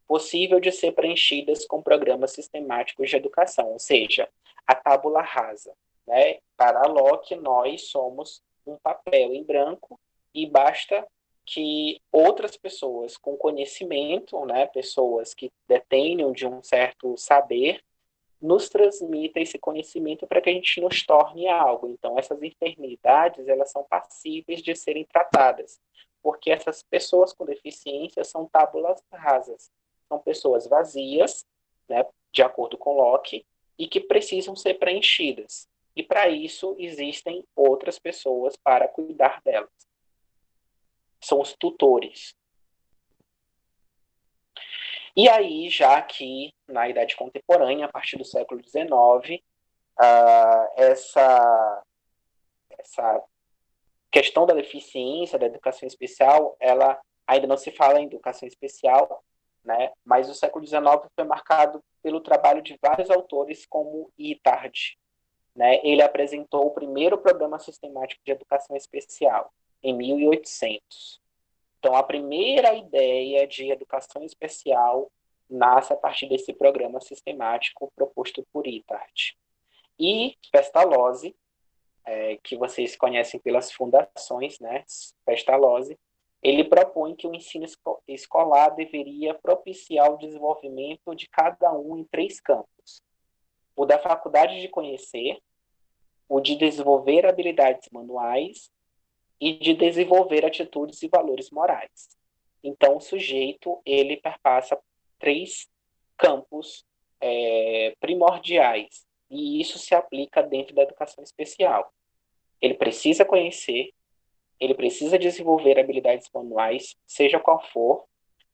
possível de ser preenchidas com programas sistemáticos de educação, ou seja, a tábula rasa. Né? Para Locke, nós somos um papel em branco e basta que outras pessoas com conhecimento, né, pessoas que detenham de um certo saber, nos transmita esse conhecimento para que a gente nos torne algo. Então, essas enfermidades, elas são passíveis de serem tratadas, porque essas pessoas com deficiência são tábulas rasas, são pessoas vazias, né, de acordo com Locke, e que precisam ser preenchidas. E para isso existem outras pessoas para cuidar delas. São os tutores. E aí, já que na Idade Contemporânea, a partir do século XIX, essa questão da deficiência, da educação especial, ela ainda não se fala em educação especial, né? Mas o século XIX foi marcado pelo trabalho de vários autores, como Itard, né? Ele apresentou o primeiro programa sistemático de educação especial, em 1800. Então, a primeira ideia de educação especial nasce a partir desse programa sistemático proposto por Itard. E Pestalozzi, que vocês conhecem pelas fundações, né, Pestalozzi, ele propõe que o ensino escolar deveria propiciar o desenvolvimento de cada um em 3 campos: o da faculdade de conhecer, o de desenvolver habilidades manuais e de desenvolver atitudes e valores morais. Então, o sujeito, ele perpassa 3 campos primordiais, e isso se aplica dentro da educação especial. Ele precisa conhecer, ele precisa desenvolver habilidades manuais, seja qual for,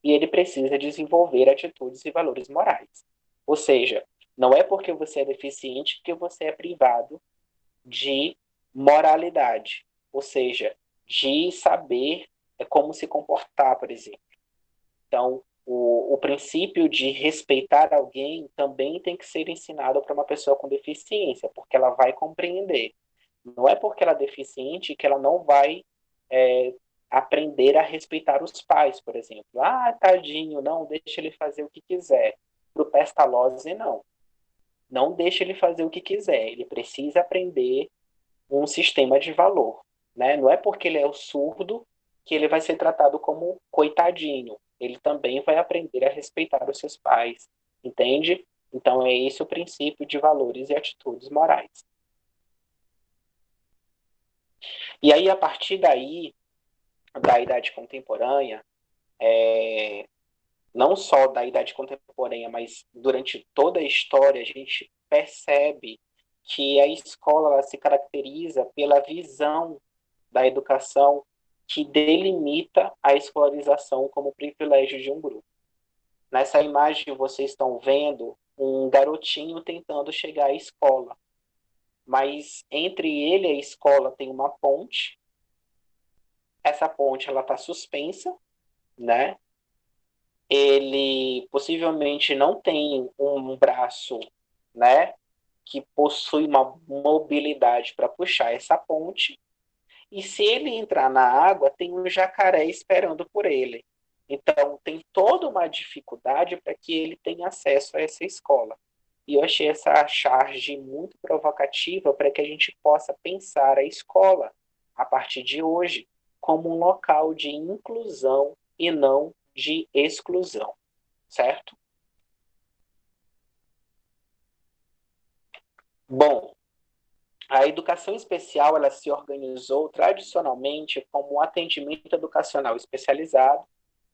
e ele precisa desenvolver atitudes e valores morais. Ou seja, não é porque você é deficiente que você é privado de moralidade, ou seja, de saber como se comportar, por exemplo. Então, o princípio de respeitar alguém também tem que ser ensinado para uma pessoa com deficiência, porque ela vai compreender. Não é porque ela é deficiente que ela não vai é, aprender a respeitar os pais, por exemplo. Ah, tadinho, não, deixa ele fazer o que quiser. Para o Pestalozzi, não. Não deixa ele fazer o que quiser. Ele precisa aprender um sistema de valor, né? Não é porque ele é o surdo que ele vai ser tratado como coitadinho. Ele também vai aprender a respeitar os seus pais, entende? Então é esse o princípio de valores e atitudes morais. E aí, a partir daí, da Idade Contemporânea, não só da Idade Contemporânea, mas durante toda a história, a gente percebe que a escola ela se caracteriza pela visão da educação que delimita a escolarização como privilégio de um grupo. Nessa imagem vocês estão vendo um garotinho tentando chegar à escola, mas entre ele e a escola tem uma ponte. Essa ponte ela está suspensa, né? Ele possivelmente não tem um braço, né, que possui uma mobilidade para puxar essa ponte. E se ele entrar na água, tem um jacaré esperando por ele. Então, tem toda uma dificuldade para que ele tenha acesso a essa escola. E eu achei essa charge muito provocativa para que a gente possa pensar a escola, a partir de hoje, como um local de inclusão e não de exclusão, certo? Bom, a educação especial ela se organizou tradicionalmente como um atendimento educacional especializado,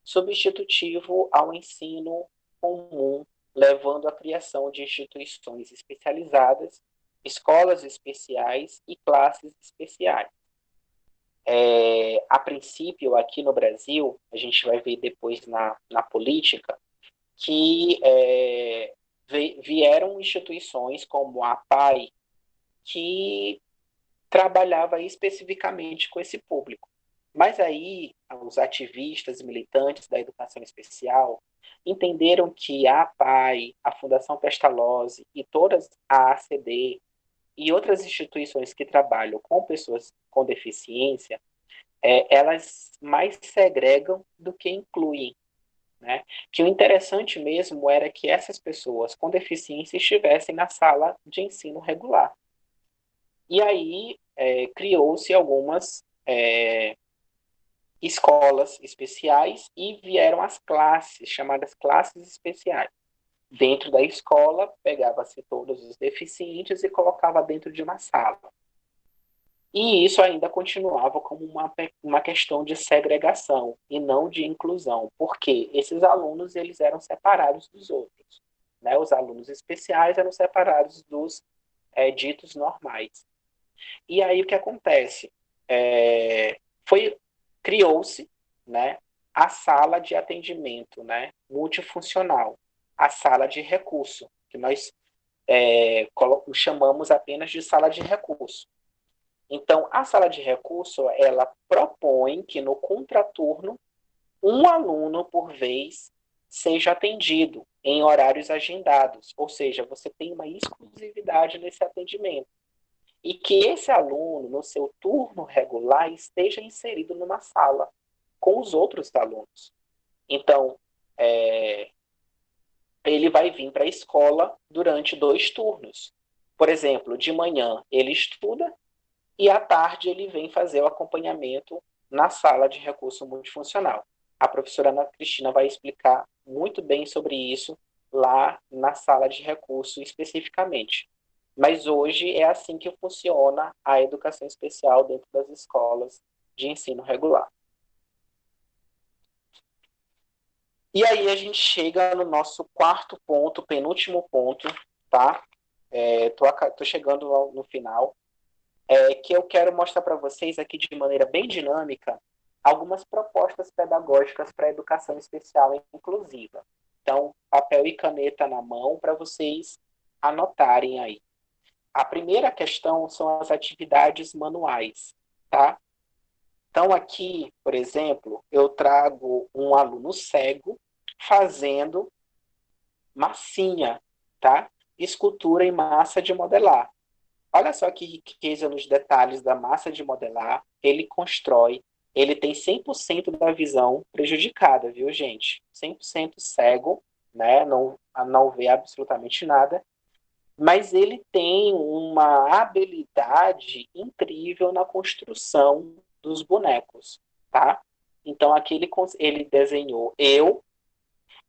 substitutivo ao ensino comum, levando à criação de instituições especializadas, escolas especiais e classes especiais. A princípio, aqui no Brasil, a gente vai ver depois na política, que vieram instituições como a PAI, que trabalhava especificamente com esse público. Mas aí, os ativistas e militantes da educação especial entenderam que a APAE, a Fundação Pestalozzi e todas a ACD e outras instituições que trabalham com pessoas com deficiência, elas mais segregam do que incluem. Né? Que o interessante mesmo era que essas pessoas com deficiência estivessem na sala de ensino regular. E aí criou-se algumas escolas especiais e vieram as classes, chamadas classes especiais. Dentro da escola, pegava-se todos os deficientes e colocava dentro de uma sala. E isso ainda continuava como uma questão de segregação e não de inclusão, porque esses alunos eles eram separados dos outros. Né? Os alunos especiais eram separados dos ditos normais. E aí o que acontece? Criou-se, né, a sala de atendimento, né, multifuncional, a sala de recurso, que nós chamamos apenas de sala de recurso. Então, a sala de recurso, ela propõe que no contraturno, um aluno por vez seja atendido em horários agendados, ou seja, você tem uma exclusividade nesse atendimento. E que esse aluno, no seu turno regular, esteja inserido numa sala com os outros alunos. Então, ele vai vir para a escola durante 2 turnos. Por exemplo, de manhã ele estuda e à tarde ele vem fazer o acompanhamento na sala de recurso multifuncional. A professora Ana Cristina vai explicar muito bem sobre isso lá na sala de recurso especificamente. Mas hoje é assim que funciona a educação especial dentro das escolas de ensino regular. E aí a gente chega no nosso quarto ponto, penúltimo ponto, tá? Tô chegando no final, que eu quero mostrar para vocês aqui de maneira bem dinâmica algumas propostas pedagógicas para a educação especial e inclusiva. Então, papel e caneta na mão para vocês anotarem aí. A primeira questão são as atividades manuais, tá? Então, aqui, por exemplo, eu trago um aluno cego fazendo massinha, tá? Escultura em massa de modelar. Olha só que riqueza nos detalhes da massa de modelar. Ele constrói, ele tem 100% da visão prejudicada, viu, gente? 100% cego, né? Não vê absolutamente nada. Mas ele tem uma habilidade incrível na construção dos bonecos, tá? Então aqui ele desenhou eu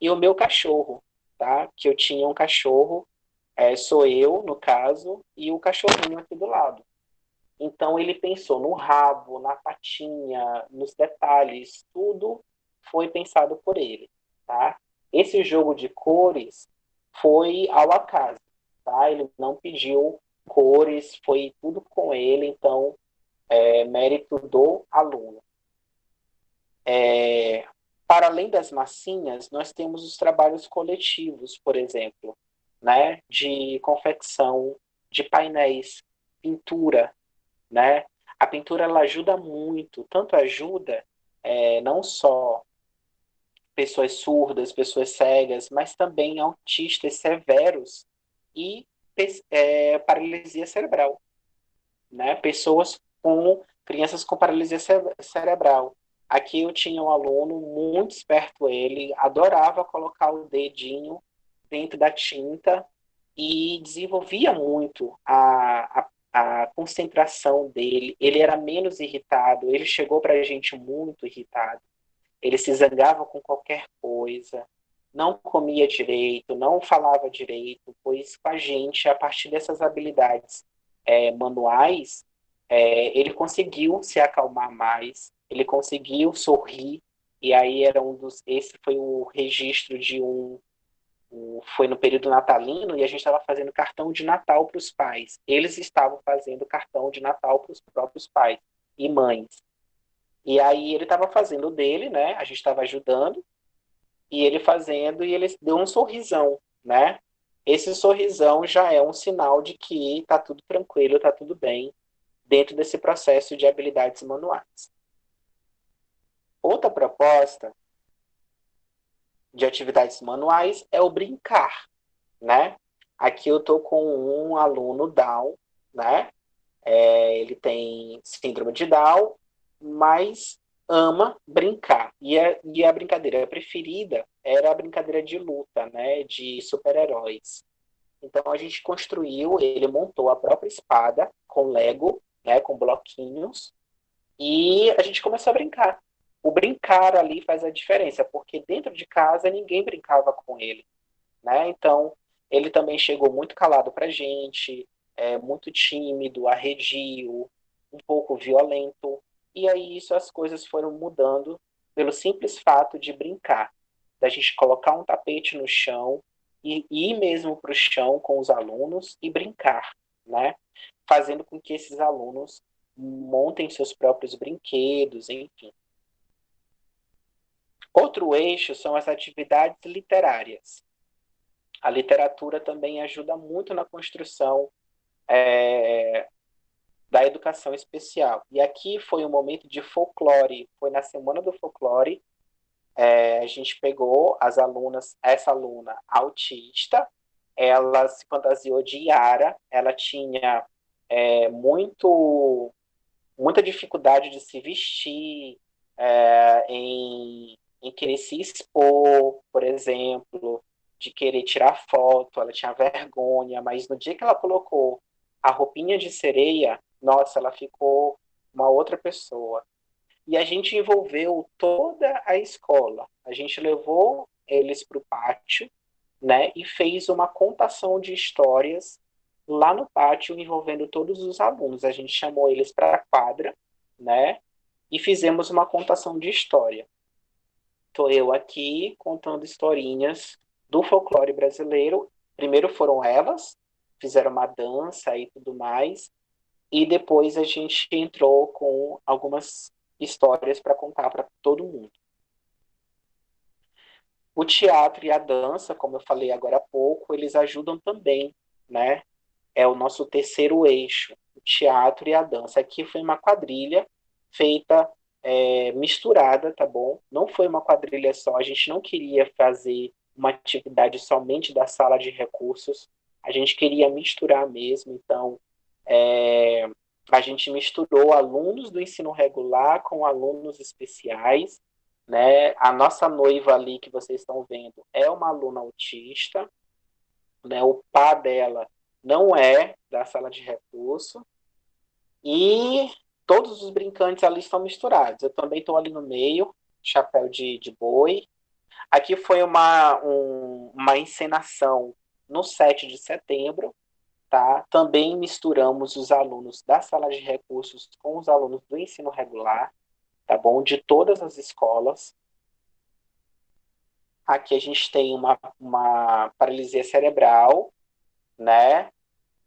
e o meu cachorro, tá? Que eu tinha um cachorro, sou eu, no caso, e o cachorrinho aqui do lado. Então ele pensou no rabo, na patinha, nos detalhes, tudo foi pensado por ele, tá? Esse jogo de cores foi ao acaso, tá? Ele não pediu cores, foi tudo com ele, então mérito do aluno. Para além das massinhas, nós temos os trabalhos coletivos, por exemplo, né? De confecção de painéis, pintura, né? A pintura ela ajuda muito, tanto ajuda não só pessoas surdas, pessoas cegas, mas também autistas severos e paralisia cerebral, né? Crianças com paralisia cerebral. Aqui eu tinha um aluno muito esperto, ele adorava colocar o dedinho dentro da tinta e desenvolvia muito a concentração dele. Ele era menos irritado, ele chegou para a gente muito irritado. Ele se zangava com qualquer coisa, não comia direito, não falava direito, pois com a gente, a partir dessas habilidades manuais, ele conseguiu se acalmar mais, ele conseguiu sorrir, e aí esse foi o registro foi no período natalino, e a gente estava fazendo cartão de Natal para os pais. Eles estavam fazendo cartão de Natal para os próprios pais e mães. E aí ele estava fazendo o dele, né? A gente estava ajudando, e ele fazendo, e ele deu um sorrisão, né? Esse sorrisão já é um sinal de que está tudo tranquilo, está tudo bem, dentro desse processo de habilidades manuais. Outra proposta de atividades manuais é o brincar, né? Aqui eu estou com um aluno Down, né? Ele tem síndrome de Down, mas ama brincar. E a brincadeira preferida era a brincadeira de luta, né? De super-heróis. Então a gente construiu, ele montou a própria espada com Lego, né? Com bloquinhos, e a gente começou a brincar. o brincar ali faz a diferença, porque dentro de casa ninguém brincava com ele, né? Então, ele também chegou muito calado para a gente, muito tímido, arredio, um pouco violento. E aí isso as coisas foram mudando pelo simples fato de brincar, da gente colocar um tapete no chão e ir mesmo para o chão com os alunos e brincar, né? Fazendo com que esses alunos montem seus próprios brinquedos, enfim. Outro eixo são as atividades literárias. A literatura também ajuda muito na construção é, da educação especial. E aqui foi um momento de folclore, foi na Semana do Folclore, a gente pegou as alunas, essa aluna autista, ela se fantasiou de Yara, ela tinha muita dificuldade de se vestir, em querer se expor, por exemplo, de querer tirar foto, ela tinha vergonha, mas no dia que ela colocou a roupinha de sereia, nossa, ela ficou uma outra pessoa. E a gente envolveu toda a escola. A gente levou eles para o pátio, né, e fez uma contação de histórias lá no pátio envolvendo todos os alunos. A gente chamou eles para a quadra, né, e fizemos uma contação de história. Estou eu aqui contando historinhas do folclore brasileiro. Primeiro foram elas, fizeram uma dança e tudo mais, e depois a gente entrou com algumas histórias para contar para todo mundo. O teatro e a dança, como eu falei agora há pouco, eles ajudam também, né? É o nosso terceiro eixo, o teatro e a dança. Aqui foi uma quadrilha feita misturada, tá bom? Não foi uma quadrilha só, a gente não queria fazer uma atividade somente da sala de recursos, a gente queria misturar mesmo, então a gente misturou alunos do ensino regular com alunos especiais, né? A nossa noiva ali que vocês estão vendo é uma aluna autista, né? O pai dela não é da sala de recurso e todos os brincantes ali estão misturados. Eu também estou ali no meio, chapéu de boi. Aqui foi uma encenação no 7 de setembro, tá? Também misturamos os alunos da sala de recursos com os alunos do ensino regular, tá bom? De todas as escolas. Aqui a gente tem uma paralisia cerebral, né?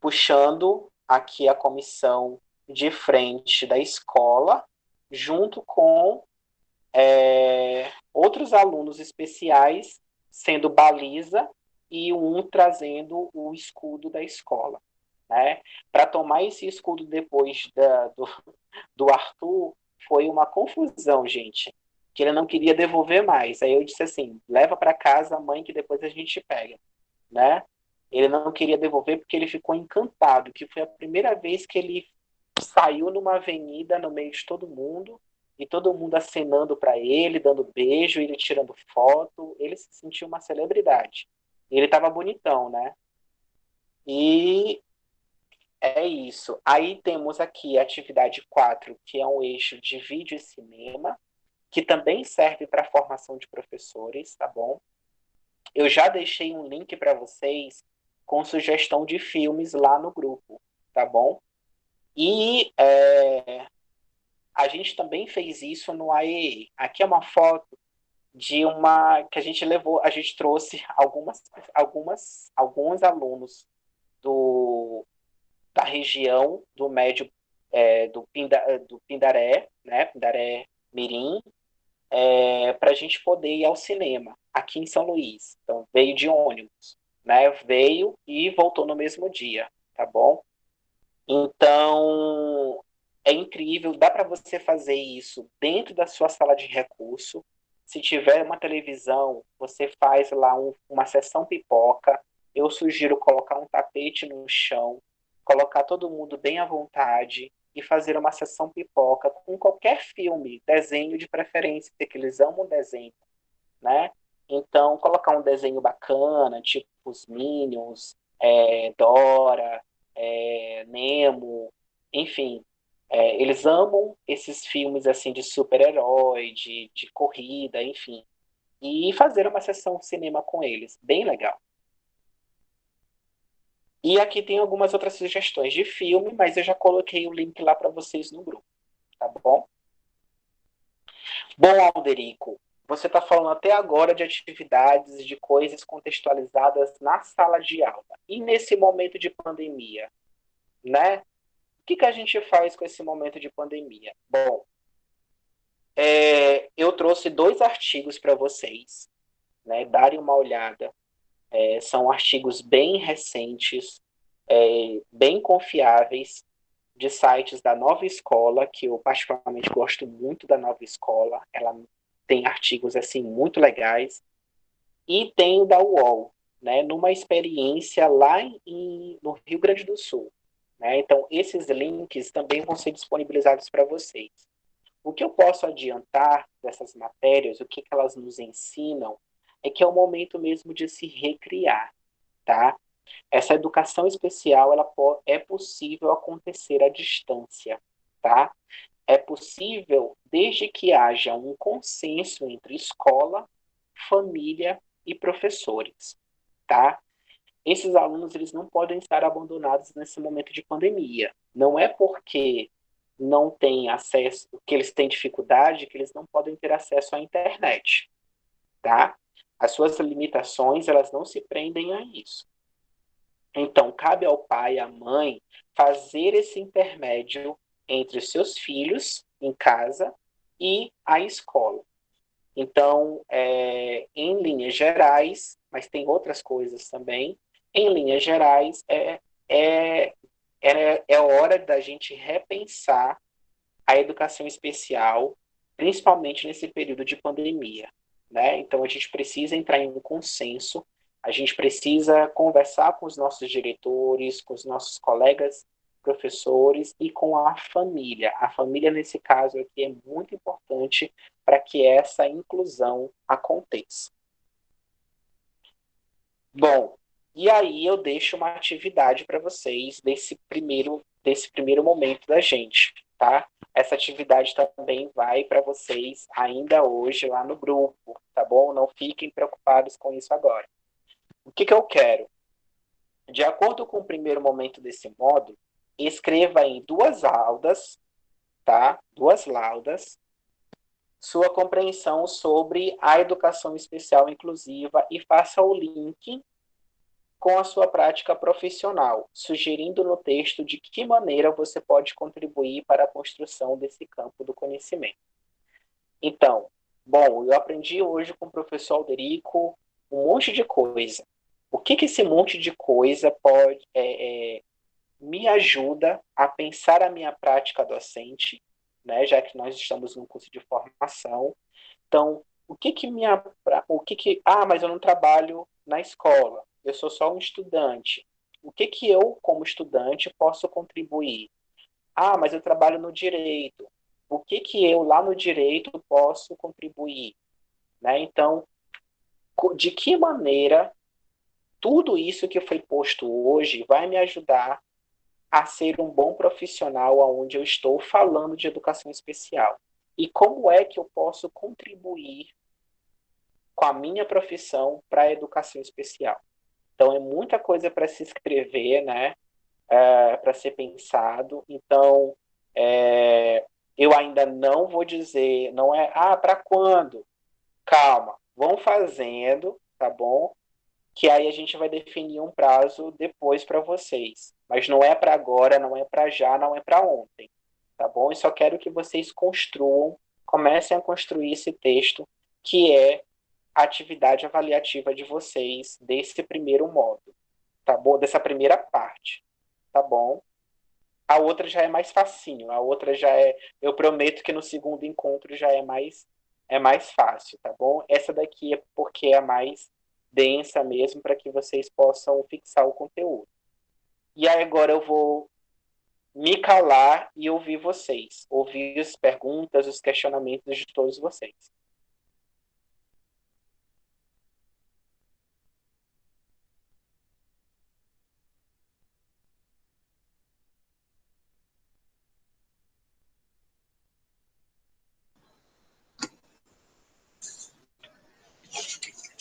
Puxando aqui a comissão de frente da escola, junto com outros alunos especiais, sendo baliza e um trazendo o escudo da escola. Né? Para tomar esse escudo depois do Arthur, foi uma confusão, gente, que ele não queria devolver mais. Aí eu disse assim, leva para casa, mãe, que depois a gente pega, né? Ele não queria devolver porque ele ficou encantado, que foi a primeira vez que ele saiu numa avenida no meio de todo mundo e todo mundo acenando para ele, dando beijo, ele tirando foto, ele se sentiu uma celebridade. Ele estava bonitão, né? E é isso. Aí temos aqui a atividade 4, que é um eixo de vídeo e cinema, que também serve para a formação de professores, tá bom? Eu já deixei um link para vocês com sugestão de filmes lá no grupo, tá bom? E a gente também fez isso no AEE. Aqui é uma foto de uma que a gente levou, a gente trouxe alguns alunos do, da região do Médio do Pindaré, né, Pindaré Mirim, para a gente poder ir ao cinema aqui em São Luís. Então veio de ônibus, né? Veio e voltou no mesmo dia, tá bom? Então, é incrível, dá para você fazer isso dentro da sua sala de recurso. Se tiver uma televisão, você faz lá uma sessão pipoca. Eu sugiro colocar um tapete no chão, colocar todo mundo bem à vontade e fazer uma sessão pipoca com qualquer filme, desenho de preferência, que eles amam desenho, né? Então, colocar um desenho bacana, tipo os Minions, Dora, Nemo, enfim, Eles amam esses filmes assim de super-herói, de corrida, enfim. E fazer uma sessão de cinema com eles. Bem legal. E aqui tem algumas outras sugestões de filme, mas eu já coloquei o link lá para vocês no grupo, tá bom? Bom, Alderico, você está falando até agora de atividades, de coisas contextualizadas na sala de aula. E nesse momento de pandemia, né? O que a gente faz com esse momento de pandemia? Bom, eu trouxe 2 artigos para vocês, né, darem uma olhada. São artigos bem recentes, bem confiáveis, de sites da Nova Escola, que eu particularmente gosto muito da Nova Escola. Ela tem artigos assim muito legais. E tem o da UOL, né, numa experiência lá no Rio Grande do Sul. Né? Então, esses links também vão ser disponibilizados para vocês. O que eu posso adiantar dessas matérias, o que elas nos ensinam, é que é o momento mesmo de se recriar, tá? Essa educação especial, é possível acontecer à distância, tá? É possível desde que haja um consenso entre escola, família e professores, tá? Esses alunos, eles não podem estar abandonados nesse momento de pandemia. Não é porque não têm acesso, que eles têm dificuldade, que eles não podem ter acesso à internet, tá? As suas limitações, elas não se prendem a isso. Então, cabe ao pai, à mãe, fazer esse intermédio entre os seus filhos em casa e a escola. Então, em linhas gerais, mas tem outras coisas também, em linhas gerais, é, é hora da gente repensar a educação especial, principalmente nesse período de pandemia. Né? Então, a gente precisa entrar em um consenso, a gente precisa conversar com os nossos diretores, com os nossos colegas professores e com a família. A família, nesse caso aqui, é muito importante para que essa inclusão aconteça. Bom, e aí eu deixo uma atividade para vocês desse primeiro momento da gente, tá? Essa atividade também vai para vocês ainda hoje lá no grupo, tá bom? Não fiquem preocupados com isso agora. O que eu quero? De acordo com o primeiro momento desse módulo, escreva em 2 laudas, tá? 2 laudas, sua compreensão sobre a educação especial inclusiva e faça o link com a sua prática profissional, sugerindo no texto de que maneira você pode contribuir para a construção desse campo do conhecimento. Então, bom, eu aprendi hoje com o professor Alderico um monte de coisa. O que esse monte de coisa pode me ajuda a pensar a minha prática docente, né, já que nós estamos num curso de formação. Então, mas eu não trabalho na escola, eu sou só um estudante. O que eu, como estudante, posso contribuir? Ah, mas eu trabalho no direito. O que eu, lá no direito, posso contribuir? Né? Então, de que maneira tudo isso que foi posto hoje vai me ajudar a ser um bom profissional aonde eu estou falando de educação especial? E como é que eu posso contribuir com a minha profissão para a educação especial? Então, é muita coisa para se escrever, né? Para ser pensado. Então, eu ainda não vou dizer, não é, para quando? Calma, vão fazendo, tá bom? Que aí a gente vai definir um prazo depois para vocês. Mas não é para agora, não é para já, não é para ontem, tá bom? Eu só quero que vocês comecem a construir esse texto, que é a atividade avaliativa de vocês desse primeiro módulo, tá bom? Dessa primeira parte, tá bom? A outra já é mais facinho, a outra eu prometo que no segundo encontro já é mais fácil, tá bom? Essa daqui é porque é a mais densa mesmo para que vocês possam fixar o conteúdo. E aí agora eu vou me calar e ouvir vocês, ouvir as perguntas, os questionamentos de todos vocês.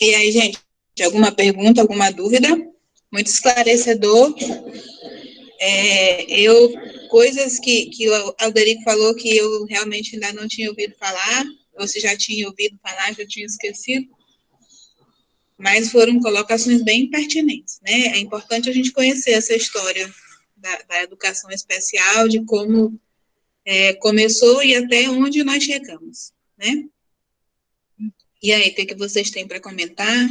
E aí, gente, alguma pergunta, alguma dúvida? Muito esclarecedor. Coisas que o Alderico falou que eu realmente ainda não tinha ouvido falar, ou se já tinha ouvido falar, já tinha esquecido, mas foram colocações bem pertinentes, né? É importante a gente conhecer essa história da educação especial, de como começou e até onde nós chegamos, né? E aí, o que vocês têm para comentar?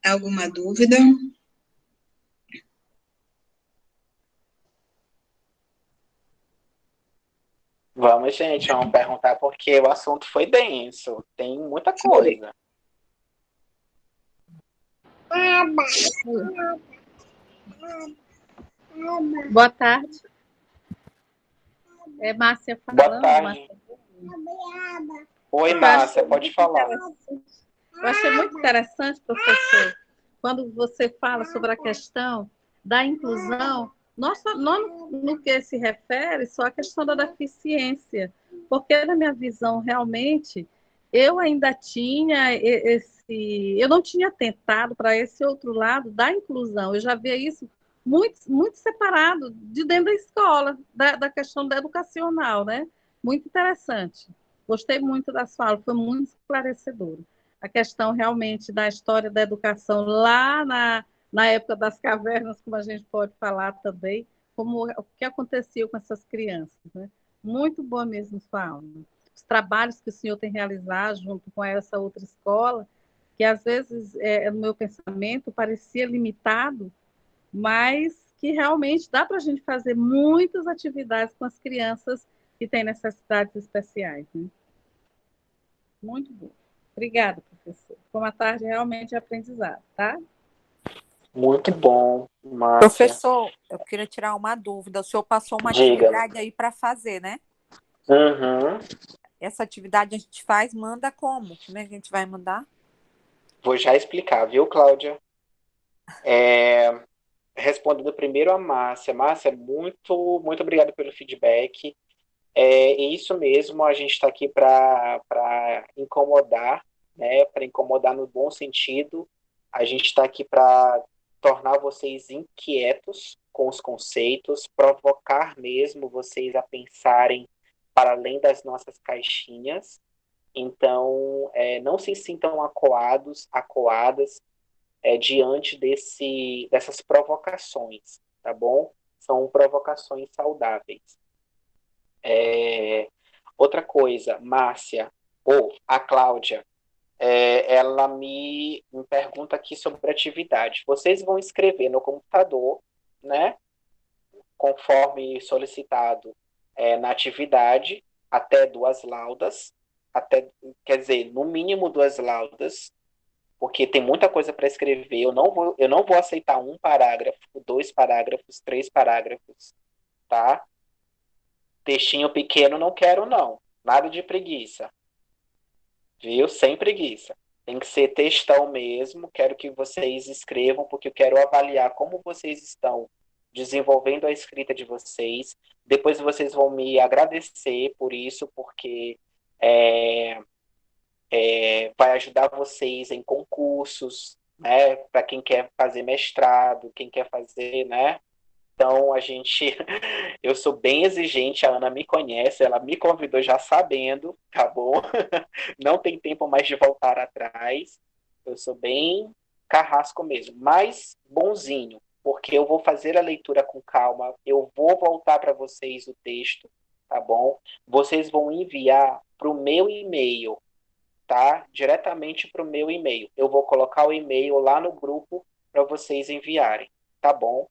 Alguma dúvida? Vamos, gente, vamos perguntar porque o assunto foi denso. Tem muita coisa. Boa tarde. É Márcia Boa falando. tarde. Oi, Márcia, pode falar. Eu achei muito interessante, professor, quando você fala sobre a questão da inclusão, não no que se refere só a questão da deficiência, porque na minha visão, realmente, eu ainda tinha eu não tinha tentado para esse outro lado da inclusão, eu já via isso muito separado de dentro da escola, da questão da educacional, né? Muito interessante. Gostei muito das falas, foi muito esclarecedor. A questão realmente da história da educação lá na época das cavernas, como a gente pode falar também, como o que acontecia com essas crianças, né? Muito boa mesmo sua aula. Os trabalhos que o senhor tem realizado junto com essa outra escola, que às vezes, no meu pensamento, parecia limitado, mas que realmente dá para a gente fazer muitas atividades com as crianças que têm necessidades especiais. Né? Muito bom. Obrigada, professor. Foi uma tarde realmente de aprendizado, tá? Muito bom, Márcia. Professor, eu queria tirar uma dúvida. O senhor passou uma Diga. atividade aí para fazer, né? Uhum. Essa atividade a gente faz, manda como? Como é que a gente vai mandar? Vou já explicar, viu, Cláudia? Respondendo primeiro a Márcia. Márcia, muito obrigado pelo feedback. É isso mesmo, a gente está aqui para incomodar, né? Para incomodar no bom sentido. A gente está aqui para tornar vocês inquietos com os conceitos, provocar mesmo vocês a pensarem para além das nossas caixinhas. Então, não se sintam acuados, acuadas, diante dessas provocações, tá bom? São provocações saudáveis. Outra coisa, Márcia, ou a Cláudia, ela me pergunta aqui sobre atividade. Vocês vão escrever no computador, né? Conforme solicitado na atividade, até 2 laudas, quer dizer, no mínimo 2 laudas, porque tem muita coisa para escrever. Eu não vou aceitar 1 parágrafo, 2 parágrafos, 3 parágrafos, tá? Textinho pequeno não quero, não. Nada de preguiça. Viu? Sem preguiça. Tem que ser textão mesmo. Quero que vocês escrevam, porque eu quero avaliar como vocês estão desenvolvendo a escrita de vocês. Depois vocês vão me agradecer por isso, porque vai ajudar vocês em concursos, né? Para quem quer fazer mestrado, quem quer fazer, né? Então, eu sou bem exigente, a Ana me conhece, ela me convidou já sabendo, tá bom? Não tem tempo mais de voltar atrás. Eu sou bem carrasco mesmo, mas bonzinho, porque eu vou fazer a leitura com calma, eu vou voltar para vocês o texto, tá bom? Vocês vão enviar para o meu e-mail, tá? Diretamente para o meu e-mail. Eu vou colocar o e-mail lá no grupo para vocês enviarem, tá bom?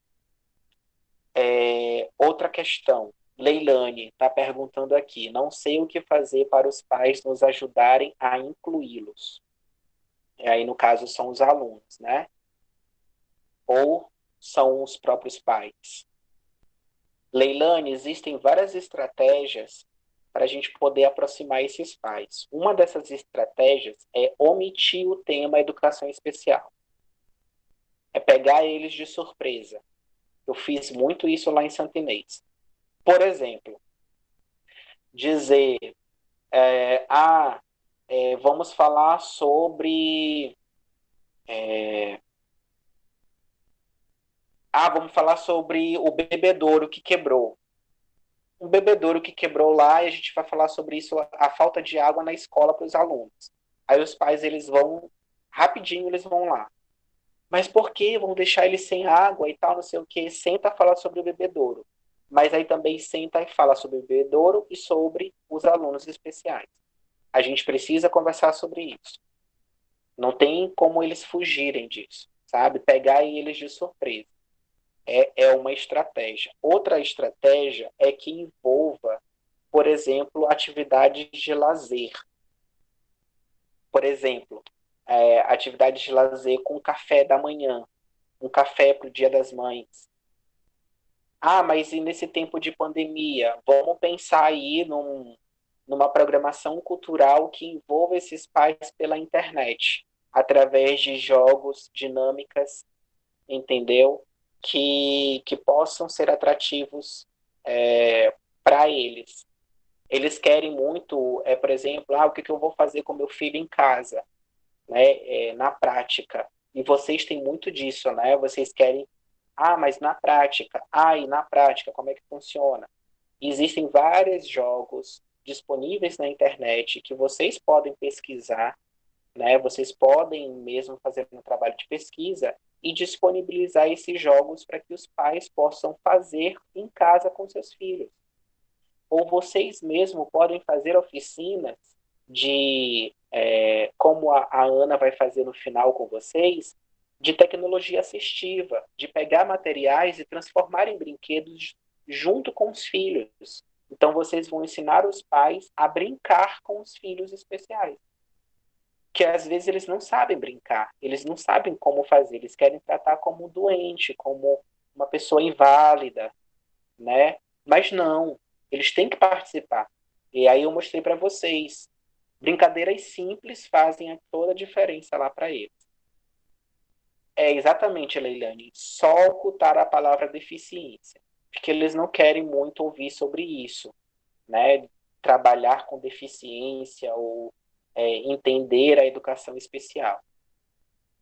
Outra questão. Leilane está perguntando aqui. Não sei o que fazer para os pais nos ajudarem a incluí-los. E aí, no caso, são os alunos, né? Ou são os próprios pais. Leilane, existem várias estratégias para a gente poder aproximar esses pais. Uma dessas estratégias é omitir o tema educação especial. É pegar eles de surpresa. Eu fiz muito isso lá em Santa Inês. Por exemplo, dizer, Vamos falar sobre... é, vamos falar sobre o bebedouro que quebrou. Um bebedouro que quebrou lá, e a gente vai falar sobre isso, a falta de água na escola para os alunos. Aí os pais, eles vão, rapidinho eles vão lá. Mas por que vão deixar eles sem água e tal, não sei o quê? Senta a falar sobre o bebedouro. Mas aí também senta e fala sobre o bebedouro e sobre os alunos especiais. A gente precisa conversar sobre isso. Não tem como eles fugirem disso, sabe? Pegar eles de surpresa. É uma estratégia. Outra estratégia é que envolva, por exemplo, atividades de lazer. Por exemplo, atividades de lazer com café da manhã, um café para o Dia das Mães. Mas e nesse tempo de pandemia? Vamos pensar aí numa programação cultural que envolva esses pais pela internet, através de jogos, dinâmicas, entendeu? Que possam ser atrativos para eles. Eles querem muito, por exemplo, o que eu vou fazer com meu filho em casa, né, na prática. E vocês têm muito disso, né? Vocês querem, mas na prática, e na prática, como é que funciona? Existem vários jogos disponíveis na internet que vocês podem pesquisar, né? Vocês podem mesmo fazer um trabalho de pesquisa e disponibilizar esses jogos para que os pais possam fazer em casa com seus filhos. Ou vocês mesmo podem fazer oficinas de, como a Ana vai fazer no final com vocês, de tecnologia assistiva, de pegar materiais e transformar em brinquedos junto com os filhos. Então, vocês vão ensinar os pais a brincar com os filhos especiais. Que às vezes eles não sabem brincar, eles não sabem como fazer, eles querem tratar como um doente, como uma pessoa inválida, né? Mas não, eles têm que participar. E aí eu mostrei para vocês, brincadeiras simples fazem toda a diferença lá para eles. Exatamente, Leilane, só ocultar a palavra deficiência, porque eles não querem muito ouvir sobre isso, né? Trabalhar com deficiência ou entender a educação especial.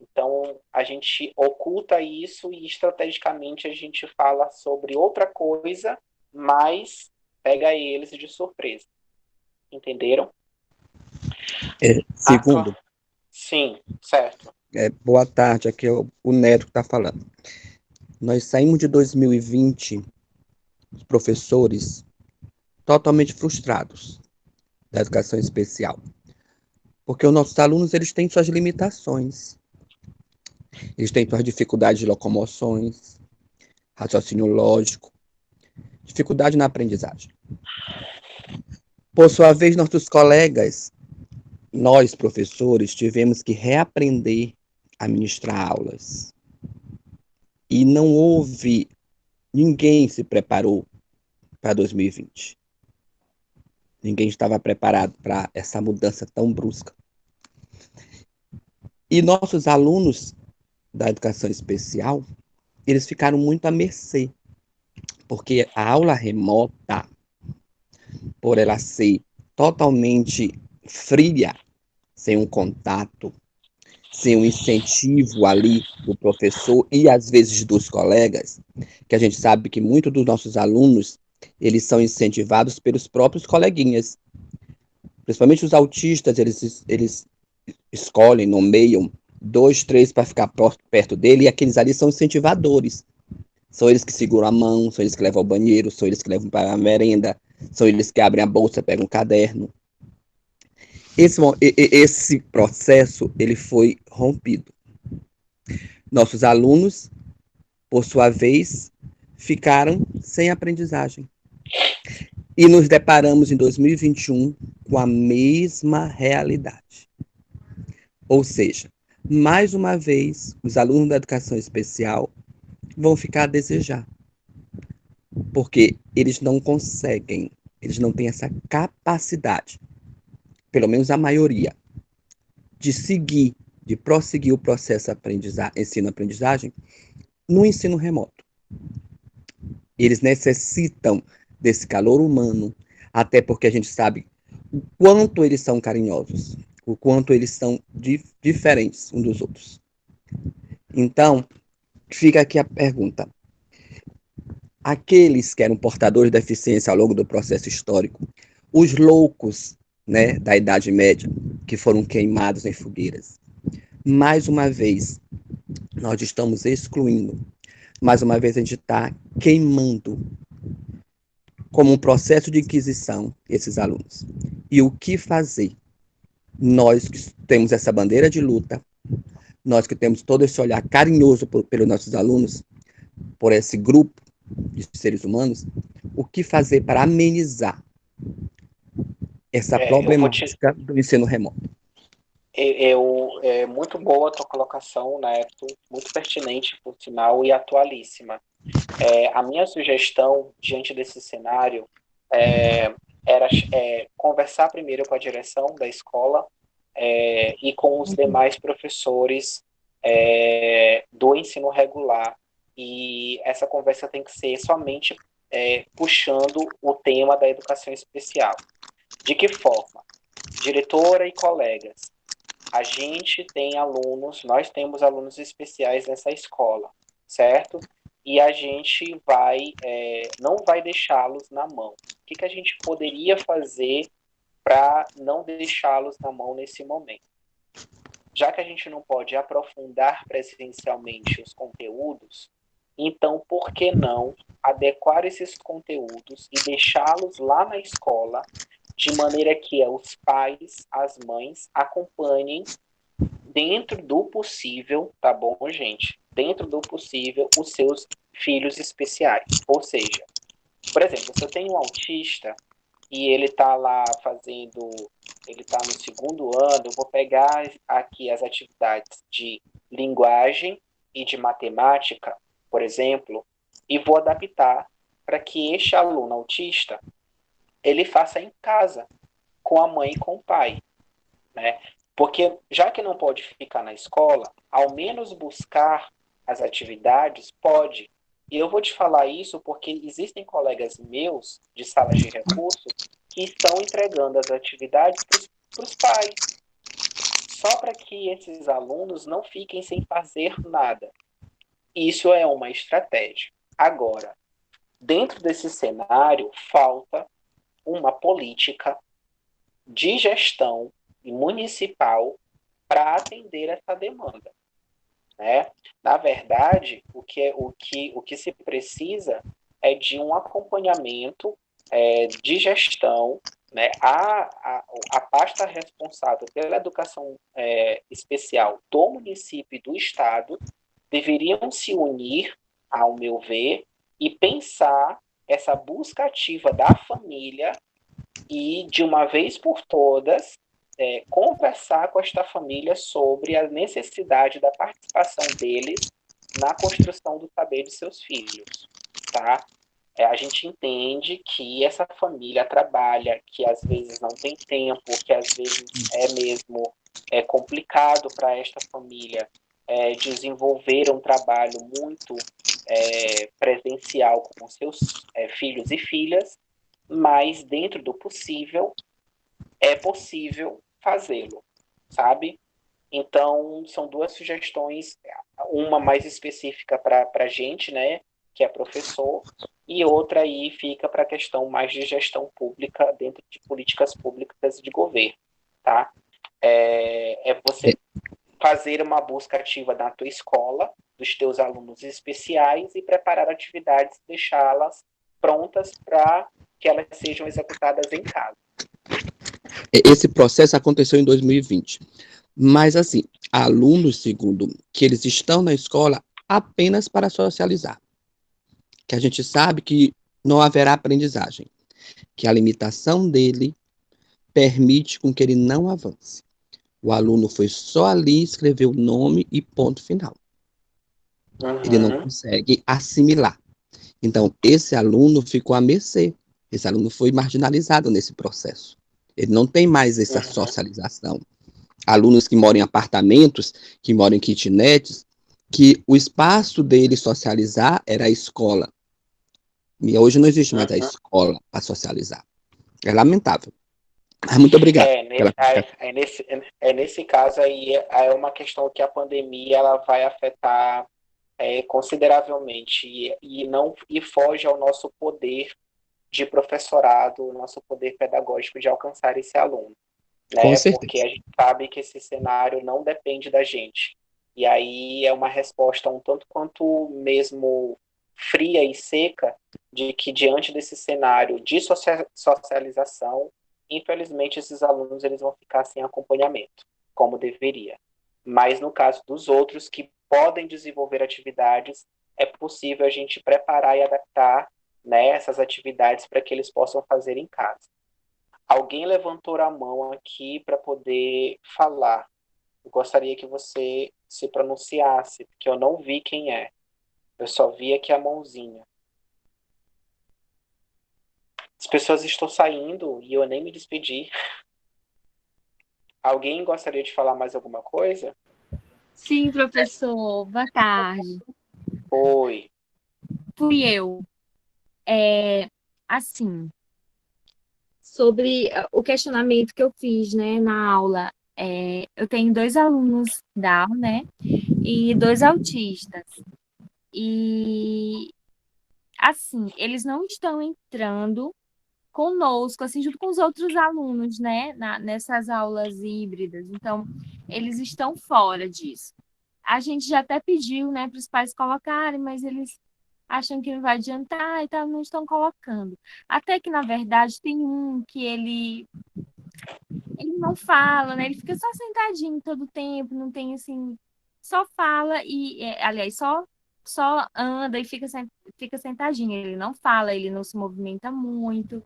Então, a gente oculta isso e, estrategicamente, a gente fala sobre outra coisa, mas pega eles de surpresa. Entenderam? Segundo. Sim, certo. Boa tarde, aqui é o Neto que está falando. Nós saímos de 2020, os professores totalmente frustrados da educação especial. Porque os nossos alunos, eles têm suas limitações. Eles têm suas dificuldades de locomoções, raciocínio lógico, dificuldade na aprendizagem. Por sua vez, nossos colegas, nós, professores, tivemos que reaprender a ministrar aulas. E não houve, ninguém se preparou para 2020. Ninguém estava preparado para essa mudança tão brusca. E nossos alunos da educação especial, eles ficaram muito à mercê, porque a aula remota, por ela ser totalmente fria, sem um contato, sem um incentivo ali do professor e às vezes dos colegas, que a gente sabe que muitos dos nossos alunos, eles são incentivados pelos próprios coleguinhas. Principalmente os autistas, eles escolhem, nomeiam 2, 3 para ficar perto dele, e aqueles ali são incentivadores. São eles que seguram a mão, são eles que levam ao banheiro, são eles que levam para a merenda, são eles que abrem a bolsa, pegam um caderno. Esse processo, ele foi rompido. Nossos alunos, por sua vez, ficaram sem aprendizagem. E nos deparamos em 2021 com a mesma realidade. Ou seja, mais uma vez, os alunos da educação especial vão ficar a desejar. Porque eles não conseguem, eles não têm essa capacidade, pelo menos a maioria, de prosseguir o processo ensino-aprendizagem no ensino remoto. Eles necessitam desse calor humano, até porque a gente sabe o quanto eles são carinhosos, o quanto eles são diferentes uns dos outros. Então, fica aqui a pergunta. Aqueles que eram portadores de deficiência ao longo do processo histórico, os loucos, né, da Idade Média, que foram queimados em fogueiras, mais uma vez, nós estamos excluindo, mais uma vez a gente está queimando como um processo de inquisição esses alunos. E o que fazer? Nós que temos essa bandeira de luta, nós que temos todo esse olhar carinhoso pelos nossos alunos, por esse grupo de seres humanos, o que fazer para amenizar essa problemática do ensino remoto? É muito boa a tua colocação, Neto, muito pertinente, por sinal, e atualíssima. A minha sugestão, diante desse cenário, era conversar primeiro com a direção da escola e com os demais professores do ensino regular. E essa conversa tem que ser somente puxando o tema da educação especial. De que forma? Diretora e colegas, a gente tem alunos, nós temos alunos especiais nessa escola, certo? E a gente não vai deixá-los na mão. O que a gente poderia fazer para não deixá-los na mão nesse momento? Já que a gente não pode aprofundar presencialmente os conteúdos, então por que não adequar esses conteúdos e deixá-los lá na escola, de maneira que os pais, as mães, acompanhem dentro do possível, tá bom, gente? Dentro do possível, os seus filhos especiais. Ou seja, por exemplo, se eu tenho um autista e ele está lá ele está no segundo ano, eu vou pegar aqui as atividades de linguagem e de matemática, por exemplo, e vou adaptar para que este aluno autista ele faça em casa, com a mãe e com o pai, né? Porque, já que não pode ficar na escola, ao menos buscar as atividades, pode. E eu vou te falar isso porque existem colegas meus, de salas de recursos, que estão entregando as atividades para os pais, só para que esses alunos não fiquem sem fazer nada. Isso é uma estratégia. Agora, dentro desse cenário, falta uma política de gestão municipal para atender essa demanda, né? Na verdade, o que se precisa é de um acompanhamento de gestão, né? A pasta responsável pela educação especial do município e do estado deveriam se unir, ao meu ver, e pensar essa busca ativa da família e, de uma vez por todas, conversar com esta família sobre a necessidade da participação deles na construção do saber de seus filhos, tá? A gente entende que essa família trabalha, que às vezes não tem tempo, que às vezes mesmo complicado para esta família desenvolver um trabalho muito presencial com seus filhos e filhas, mas dentro do possível, é possível fazê-lo, sabe? Então, são duas sugestões, uma mais específica para a gente, né, que é professor, e outra aí fica para a questão mais de gestão pública dentro de políticas públicas de governo, tá? Você fazer uma busca ativa na tua escola, dos teus alunos especiais e preparar atividades, deixá-las prontas para que elas sejam executadas em casa. Esse processo aconteceu em 2020. Mas, assim, alunos, segundo, que eles estão na escola apenas para socializar. Que a gente sabe que não haverá aprendizagem. Que a limitação dele permite com que ele não avance. O aluno foi só ali, escrever o nome e ponto final. Ele não consegue assimilar. Então, esse aluno ficou à mercê. Esse aluno foi marginalizado nesse processo. Ele não tem mais essa socialização. Alunos que moram em apartamentos, que moram em kitnets, que o espaço dele socializar era a escola. E hoje não existe mais a escola para socializar. É lamentável. Mas muito obrigado pela explicação. Nesse caso aí, é uma questão que a pandemia ela vai afetar consideravelmente e foge ao nosso poder de professorado, o nosso poder pedagógico de alcançar esse aluno, Com né? Porque certeza. a gente sabe que esse cenário não depende da gente. E aí é uma resposta um tanto quanto mesmo fria e seca de que diante desse cenário de socialização, infelizmente esses alunos eles vão ficar sem acompanhamento, como deveria. Mas no caso dos outros que podem desenvolver atividades, é possível a gente preparar e adaptar, né, essas atividades para que eles possam fazer em casa. Alguém levantou a mão aqui para poder falar. Eu gostaria que você se pronunciasse, porque eu não vi quem é. Eu só vi aqui a mãozinha. As pessoas estão saindo e eu nem me despedi. Alguém gostaria de falar mais alguma coisa? Sim, professor. Boa tarde. Oi. Fui eu. Assim, sobre o questionamento que eu fiz, né, na aula, eu tenho 2 alunos Down, né, e 2 autistas. E, assim, eles não estão entrando conosco, assim, junto com os outros alunos, né, nessas aulas híbridas. Então, eles estão fora disso. A gente já até pediu, né, para os pais colocarem, mas eles acham que não vai adiantar e tal, não estão colocando. Até que, na verdade, tem um que ele não fala, né? Ele fica só sentadinho todo o tempo, não tem assim, só fala e, aliás, só anda e fica sentadinho. Ele não fala, ele não se movimenta muito.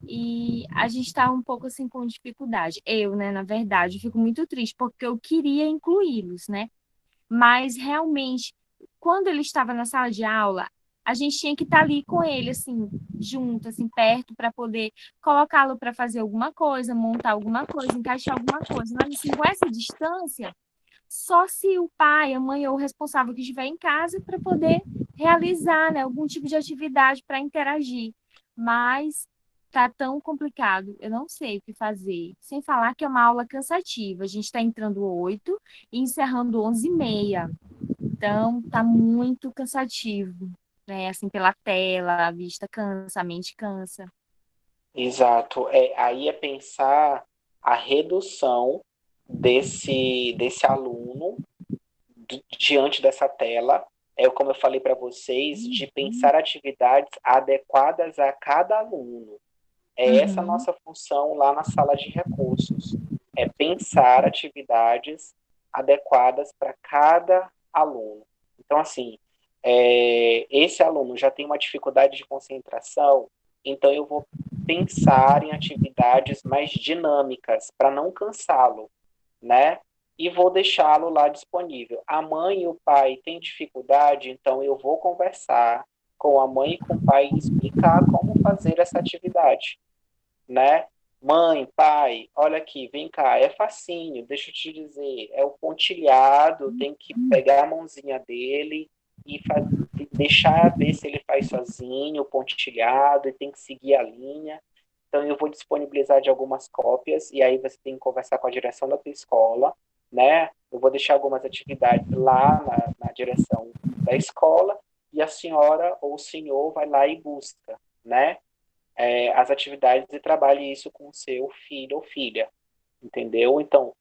E a gente está um pouco assim com dificuldade. Eu, né, na verdade, fico muito triste porque eu queria incluí-los, né? Mas realmente, quando ele estava na sala de aula, a gente tinha que estar ali com ele, assim, junto, assim, perto, para poder colocá-lo para fazer alguma coisa, montar alguma coisa, encaixar alguma coisa. Mas, assim, com essa distância, só se o pai, a mãe ou o responsável que estiver em casa para poder realizar, né, algum tipo de atividade para interagir. Mas tá tão complicado, eu não sei o que fazer. Sem falar que é uma aula cansativa. A gente está entrando 8 e encerrando 11h30. Então, tá muito cansativo, né? Assim, pela tela, a vista cansa, a mente cansa. Exato. Aí é pensar a redução desse aluno diante dessa tela. Como eu falei para vocês, de pensar atividades adequadas a cada aluno. Essa a nossa função lá na sala de recursos. É pensar atividades adequadas para cada aluno. Então, assim, esse aluno já tem uma dificuldade de concentração, então eu vou pensar em atividades mais dinâmicas para não cansá-lo, né? E vou deixá-lo lá disponível. A mãe e o pai têm dificuldade, então eu vou conversar com a mãe e com o pai e explicar como fazer essa atividade, né? Mãe, pai, olha aqui, vem cá, é facinho, deixa eu te dizer, é o pontilhado, tem que pegar a mãozinha dele e deixar ver se ele faz sozinho, o pontilhado, e tem que seguir a linha. Então eu vou disponibilizar de algumas cópias, e aí você tem que conversar com a direção da tua escola, né? Eu vou deixar algumas atividades lá na direção da escola, e a senhora ou o senhor vai lá e busca, né? As atividades e trabalhe isso com o seu filho ou filha, entendeu? Então,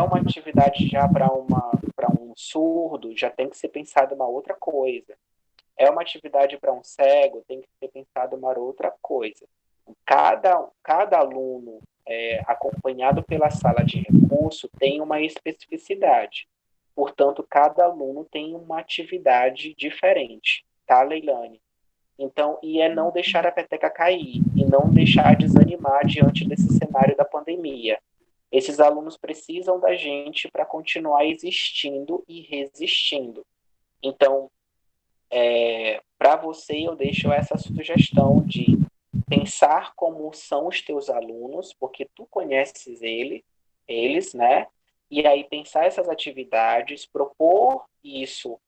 uma atividade já para um surdo, já tem que ser pensado uma outra coisa. É uma atividade para um cego, tem que ser pensado uma outra coisa. Cada aluno acompanhado pela sala de recurso tem uma especificidade. Portanto, cada aluno tem uma atividade diferente, tá, Leilane? Então, não deixar a peteca cair e não deixar desanimar diante desse cenário da pandemia. Esses alunos precisam da gente para continuar existindo e resistindo. Então, para você, eu deixo essa sugestão de pensar como são os teus alunos, porque tu conheces eles, né? E aí pensar essas atividades, propor isso,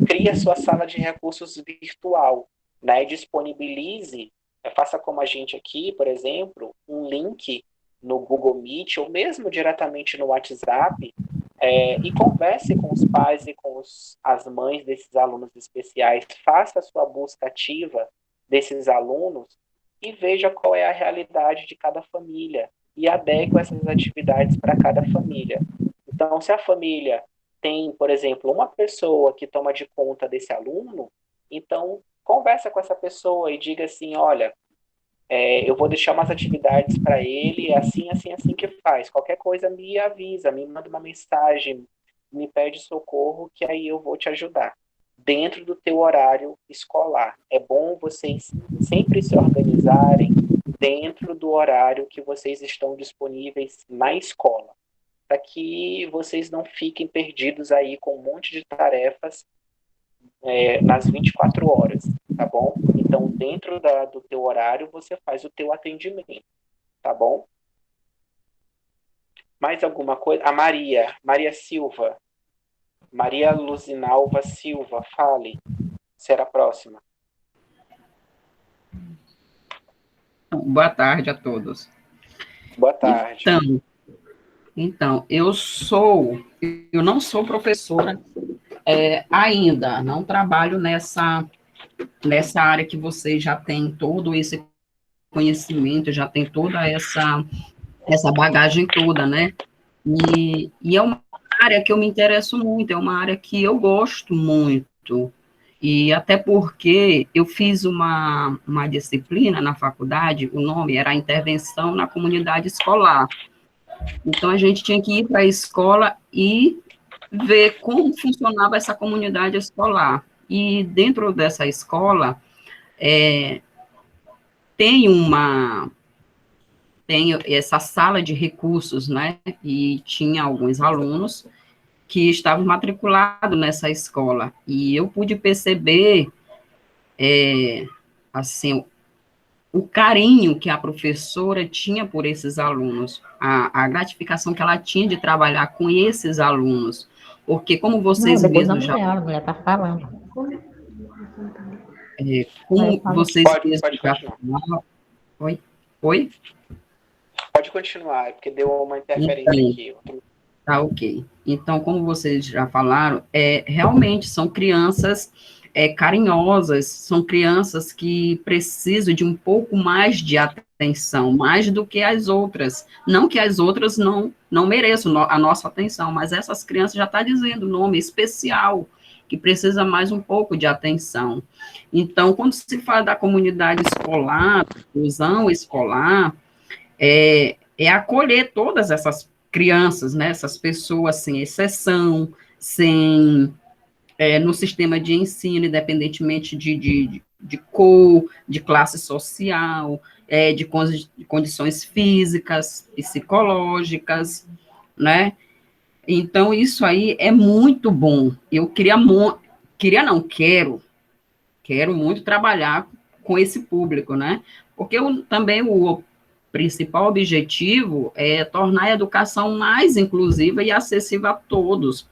cria sua sala de recursos virtual, né? Disponibilize Faça como a gente aqui, por exemplo, um link no Google Meet ou mesmo diretamente no WhatsApp, e converse com os pais e com as mães desses alunos especiais. Faça a sua busca ativa desses alunos e veja qual é a realidade de cada família e adeque essas atividades para cada família. Então, se a família tem, por exemplo, uma pessoa que toma de conta desse aluno, então conversa com essa pessoa e diga assim, olha, eu vou deixar umas atividades para ele, assim, assim, assim que faz. Qualquer coisa me avisa, me manda uma mensagem, me pede socorro, que aí eu vou te ajudar. Dentro do teu horário escolar. É bom vocês sempre se organizarem dentro do horário que vocês estão disponíveis na escola, para que vocês não fiquem perdidos aí com um monte de tarefas nas 24 horas, tá bom? Então, dentro do teu horário, você faz o teu atendimento, tá bom? Mais alguma coisa? A Maria Silva. Maria Luzinalva Silva, fale. Será a próxima. Boa tarde a todos. Boa tarde. Então, eu não sou professora ainda, não trabalho nessa área que vocês já têm todo esse conhecimento, já tem toda essa bagagem toda, né? E é uma área que eu me interesso muito, é uma área que eu gosto muito, e até porque eu fiz uma disciplina na faculdade, o nome era Intervenção na Comunidade Escolar. Então, a gente tinha que ir para a escola e ver como funcionava essa comunidade escolar. E dentro dessa escola, tem essa sala de recursos, né? E tinha alguns alunos que estavam matriculados nessa escola. E eu pude perceber, assim, o carinho que a professora tinha por esses alunos, a gratificação que ela tinha de trabalhar com esses alunos, porque como vocês mesmos já... A mulher tá falando. Como vocês mesmos já falaram... Oi? Pode continuar, é porque deu uma interferência aqui. Tá, ok. Então, como vocês já falaram, realmente são crianças carinhosas, são crianças que precisam de um pouco mais de atenção, mais do que as outras. Não que as outras não mereçam a nossa atenção, mas essas crianças já está dizendo o nome especial, que precisa mais um pouco de atenção. Então, quando se fala da comunidade escolar, inclusão escolar, é acolher todas essas crianças, né, essas pessoas sem exceção, no sistema de ensino, independentemente de cor, de classe social, de condições físicas, psicológicas, né? Então, isso aí é muito bom. Eu quero muito trabalhar com esse público, né? Porque também o principal objetivo é tornar a educação mais inclusiva e acessível a todos.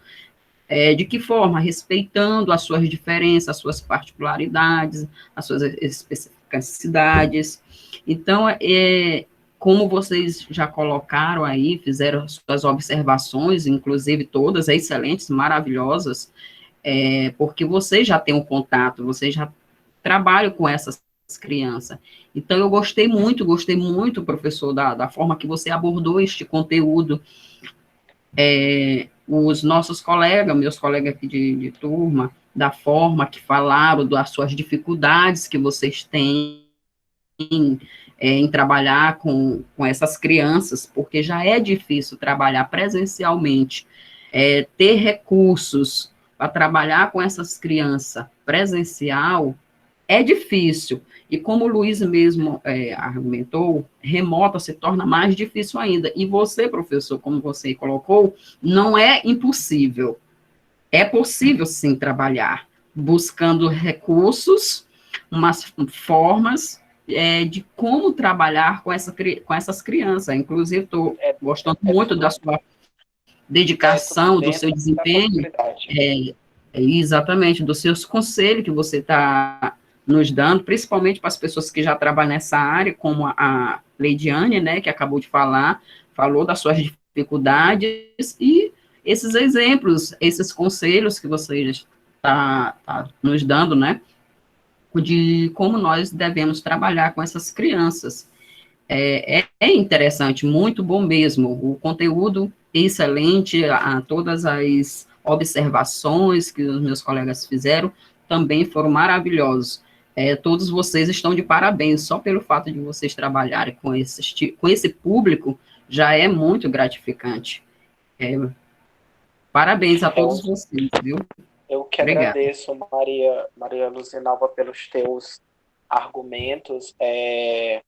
De que forma? Respeitando as suas diferenças, as suas particularidades, as suas especificidades. Então, como vocês já colocaram aí, fizeram suas observações, inclusive todas excelentes, maravilhosas, porque vocês já têm um contato, vocês já trabalham com essas crianças. Então, eu gostei muito, professor, da forma que você abordou este conteúdo. Os nossos colegas, meus colegas aqui de turma, da forma que falaram das suas dificuldades que vocês têm em trabalhar com essas crianças, porque já é difícil trabalhar presencialmente, ter recursos para trabalhar com essas crianças presencial é difícil. E como o Luiz mesmo argumentou, remota se torna mais difícil ainda. E você, professor, como você colocou, não é impossível. É possível, sim, trabalhar, buscando recursos, umas formas de como trabalhar com essas crianças. Inclusive, estou gostando muito da sua dedicação, do seu desempenho, exatamente, dos seus conselhos que você está nos dando, principalmente para as pessoas que já trabalham nessa área, como a Leidiane, né, que acabou de falar, falou das suas dificuldades, e esses exemplos, esses conselhos que vocês tá nos dando, né, de como nós devemos trabalhar com essas crianças. É interessante, muito bom mesmo, o conteúdo excelente, todas as observações que os meus colegas fizeram também foram maravilhosos. Todos vocês estão de parabéns, só pelo fato de vocês trabalharem com esse público, já é muito gratificante. Parabéns a todos vocês, viu? Eu que Obrigada. agradeço, Maria Luzinalva, pelos teus argumentos. É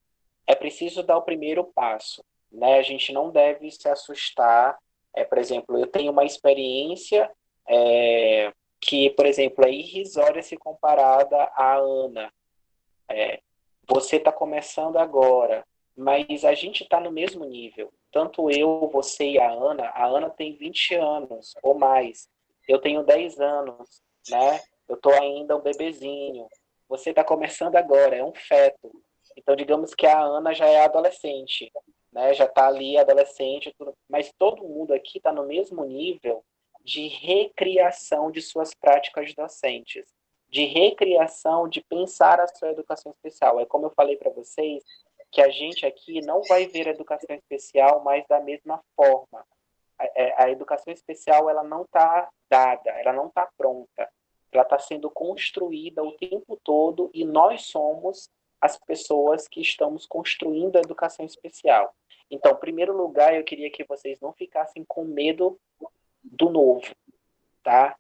preciso dar o primeiro passo, né? A gente não deve se assustar. Por exemplo, eu tenho uma experiência que, por exemplo, é irrisória se comparada à Ana. Você está começando agora, mas a gente está no mesmo nível. Tanto eu, você e a Ana tem 20 anos ou mais. Eu tenho 10 anos, né? Eu estou ainda um bebezinho. Você está começando agora, é um feto. Então, digamos que a Ana já é adolescente, né? Já está ali adolescente, tudo. Mas todo mundo aqui está no mesmo nível de recriação de suas práticas docentes, de recriação, de pensar a sua educação especial. É como eu falei para vocês, que a gente aqui não vai ver a educação especial mais da mesma forma. A educação especial, ela não está dada, ela não está pronta. Ela está sendo construída o tempo todo e nós somos as pessoas que estamos construindo a educação especial. Então, em primeiro lugar, eu queria que vocês não ficassem com medo do novo, tá?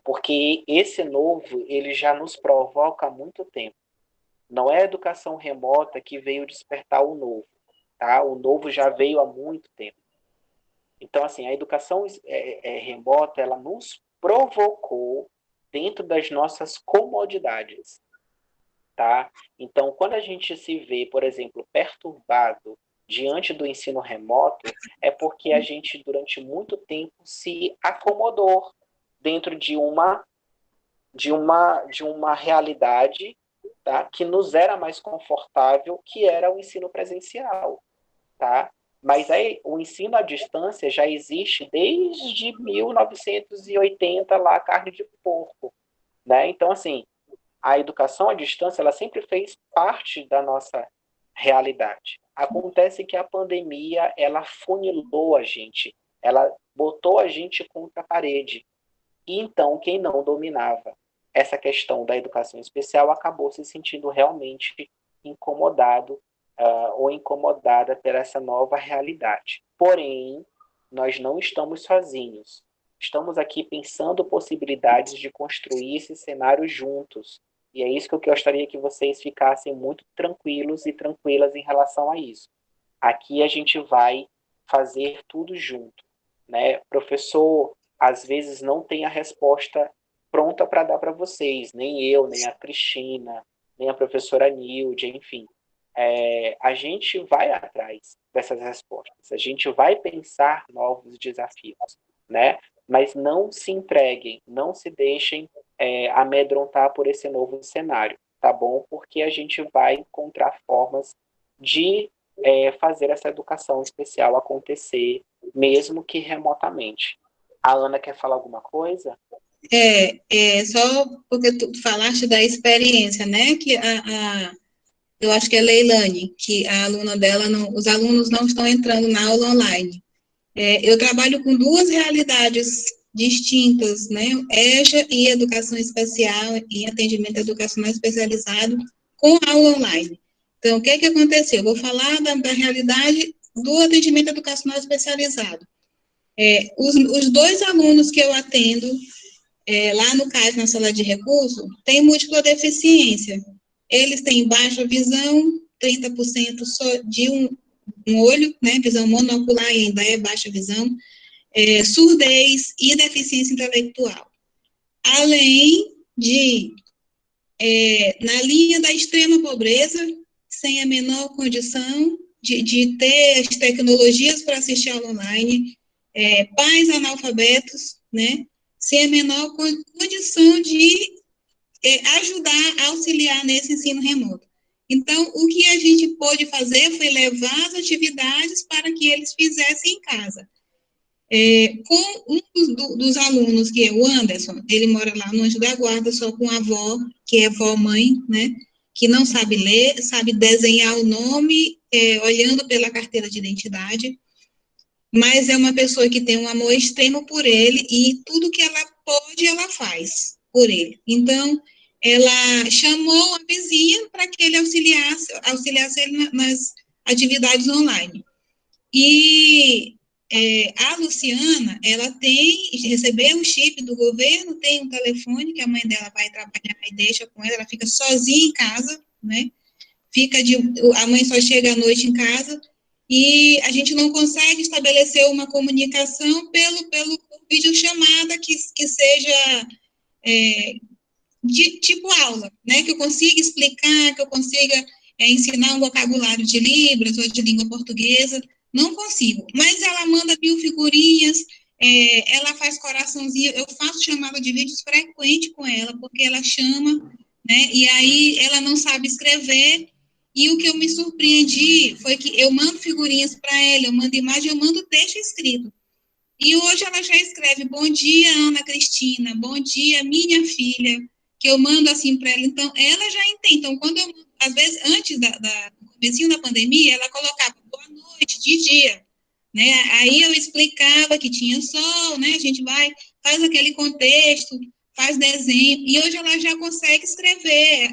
Porque esse novo, ele já nos provoca há muito tempo. Não é a educação remota que veio despertar o novo, tá? O novo já veio há muito tempo. Então, assim, a educação remota, ela nos provocou dentro das nossas comodidades, tá? Então, quando a gente se vê, por exemplo, perturbado diante do ensino remoto, é porque a gente, durante muito tempo, se acomodou dentro de uma realidade, tá? Que nos era mais confortável, que era o ensino presencial, tá? Mas aí, o ensino à distância já existe desde 1980, lá, carne de porco, né? Então, assim, a educação à distância, ela sempre fez parte da nossa realidade. Acontece que a pandemia, ela funilou a gente, ela botou a gente contra a parede. E então, quem não dominava essa questão da educação especial acabou se sentindo realmente incomodado ou incomodada por essa nova realidade. Porém, nós não estamos sozinhos. Estamos aqui pensando possibilidades de construir esse cenário juntos. E é isso que eu gostaria que vocês ficassem muito tranquilos e tranquilas em relação a isso. Aqui a gente vai fazer tudo junto, né? Professor, às vezes não tem a resposta pronta para dar para vocês, nem eu, nem a Cristina, nem a professora Nilde, enfim. A gente vai atrás dessas respostas, a gente vai pensar novos desafios, né? Mas não se entreguem, não se deixem amedrontar por esse novo cenário, tá bom? Porque a gente vai encontrar formas de fazer essa educação especial acontecer, mesmo que remotamente. A Ana quer falar alguma coisa? Só porque tu falaste da experiência, né, que eu acho que é Leilane, que a aluna dela, os alunos não estão entrando na aula online. Eu trabalho com duas realidades distintas, né, EJA e educação especial, em atendimento educacional especializado, com aula online. Então, o que aconteceu? Eu vou falar da realidade do atendimento educacional especializado. Os dois alunos que eu atendo lá no CAS, na sala de recurso, têm múltipla deficiência. Eles têm baixa visão, 30% só de um olho, né, visão monocular e ainda é baixa visão, surdez e deficiência intelectual. Além de, na linha da extrema pobreza, sem a menor condição de ter as tecnologias para assistir aula online, pais analfabetos, né, sem a menor condição de ajudar, auxiliar nesse ensino remoto. Então, o que a gente pôde fazer foi levar as atividades para que eles fizessem em casa. Com um dos alunos, que é o Anderson, ele mora lá no Anjo da Guarda, só com a avó, que é vó-mãe, né, que não sabe ler, sabe desenhar o nome, olhando pela carteira de identidade, mas é uma pessoa que tem um amor extremo por ele, e tudo que ela pode, ela faz por ele. Então, ela chamou a vizinha para que ele auxiliasse ele nas atividades online. E a Luciana, ela recebeu o chip do governo, tem um telefone que a mãe dela vai trabalhar e deixa com ela fica sozinha em casa, né? A mãe só chega à noite em casa, e a gente não consegue estabelecer uma comunicação pelo videochamada que seja de tipo aula, né? Que eu consiga explicar, que eu consiga ensinar um vocabulário de Libras ou de língua portuguesa. Não consigo, mas ela manda 1000 figurinhas, ela faz coraçãozinho, eu faço chamada de vídeos frequente com ela, porque ela chama, né? E aí ela não sabe escrever, e o que eu me surpreendi foi que eu mando figurinhas para ela, eu mando imagem, eu mando texto escrito. E hoje ela já escreve: bom dia, Ana Cristina, bom dia, minha filha, que eu mando assim para ela. Então, ela já entende. Então, quando eu, às vezes, antes do comecinho da pandemia, ela colocava boa noite, de dia, né? Aí eu explicava que tinha sol, né? A gente faz aquele contexto, faz desenho, e hoje ela já consegue escrever.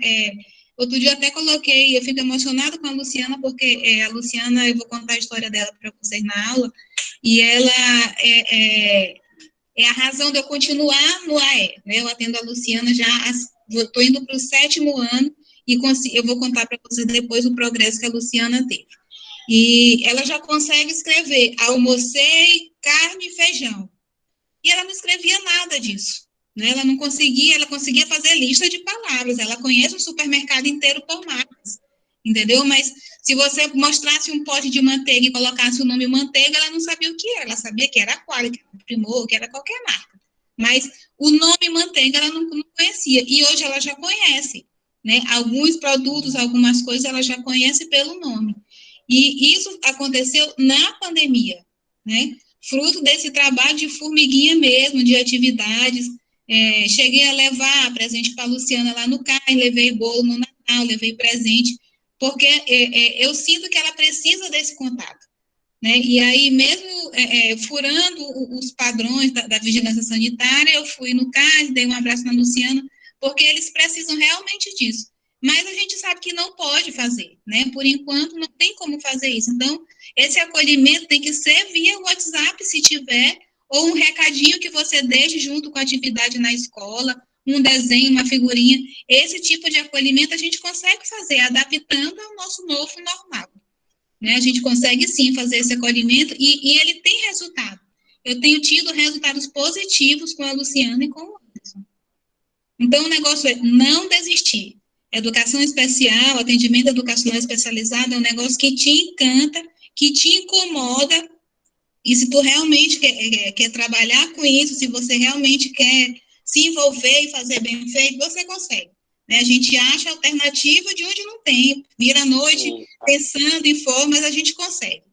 Outro dia eu até coloquei, eu fico emocionada com a Luciana, porque a Luciana, eu vou contar a história dela para vocês na aula, e ela é a razão de eu continuar no AE, né? Eu atendo a Luciana já, estou indo para o 7º ano, e eu vou contar para vocês depois o progresso que a Luciana teve. E ela já consegue escrever: almocei carne e feijão. E ela não escrevia nada disso, né? Ela conseguia fazer lista de palavras, ela conhece o supermercado inteiro por marcas, entendeu? Mas se você mostrasse um pote de manteiga e colocasse o nome manteiga, ela não sabia o que era, ela sabia que era Qualy, que era Primor, que era qualquer marca. Mas o nome manteiga ela não conhecia, e hoje ela já conhece, né? Alguns produtos, algumas coisas ela já conhece pelo nome. E isso aconteceu na pandemia, né? Fruto desse trabalho de formiguinha mesmo, de atividades. Cheguei a levar presente para a Luciana lá no CAI, levei bolo no Natal, levei presente, porque eu sinto que ela precisa desse contato, né? E aí, mesmo furando os padrões da vigilância sanitária, eu fui no CAI, dei um abraço na Luciana, porque eles precisam realmente disso. Mas a gente sabe que não pode fazer, né? Por enquanto, não tem como fazer isso. Então, esse acolhimento tem que ser via WhatsApp, se tiver, ou um recadinho que você deixe junto com a atividade na escola, um desenho, uma figurinha. Esse tipo de acolhimento a gente consegue fazer, adaptando ao nosso novo normal, né? A gente consegue, sim, fazer esse acolhimento, e ele tem resultado. Eu tenho tido resultados positivos com a Luciana e com o Anderson. Então, o negócio é não desistir. Educação especial, atendimento educacional especializado é um negócio que te encanta, que te incomoda, e se tu realmente quer trabalhar com isso, se você realmente quer se envolver e fazer bem feito, você consegue, né? A gente acha alternativa de onde não tem, vira a noite pensando em formas, a gente consegue,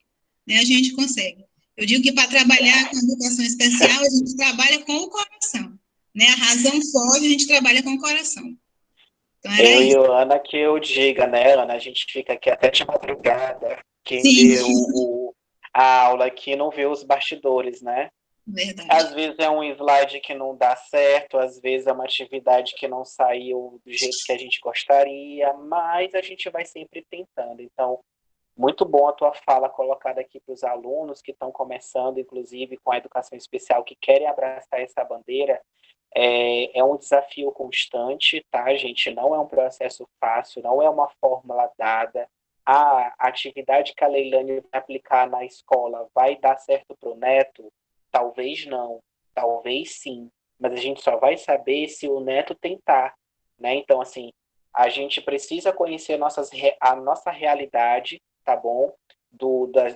né? A gente consegue. Eu digo que para trabalhar com educação especial, a gente trabalha com o coração, né? A razão foge, a gente trabalha com o coração. Então, eu e a Ana, que eu diga, né, Ana? A gente fica aqui até de madrugada. Quem vê a aula aqui não vê os bastidores, né? Verdade. Às vezes é um slide que não dá certo, às vezes é uma atividade que não saiu do jeito que a gente gostaria, mas a gente vai sempre tentando. Então, muito bom a tua fala colocada aqui para os alunos que estão começando, inclusive, com a educação especial, que querem abraçar essa bandeira. É um desafio constante, tá, gente? Não é um processo fácil, não é uma fórmula dada. A atividade que a Leilane vai aplicar na escola vai dar certo para o neto? Talvez não, talvez sim, mas a gente só vai saber se o neto tentar, né? Então, assim, a gente precisa conhecer a nossa realidade, tá bom?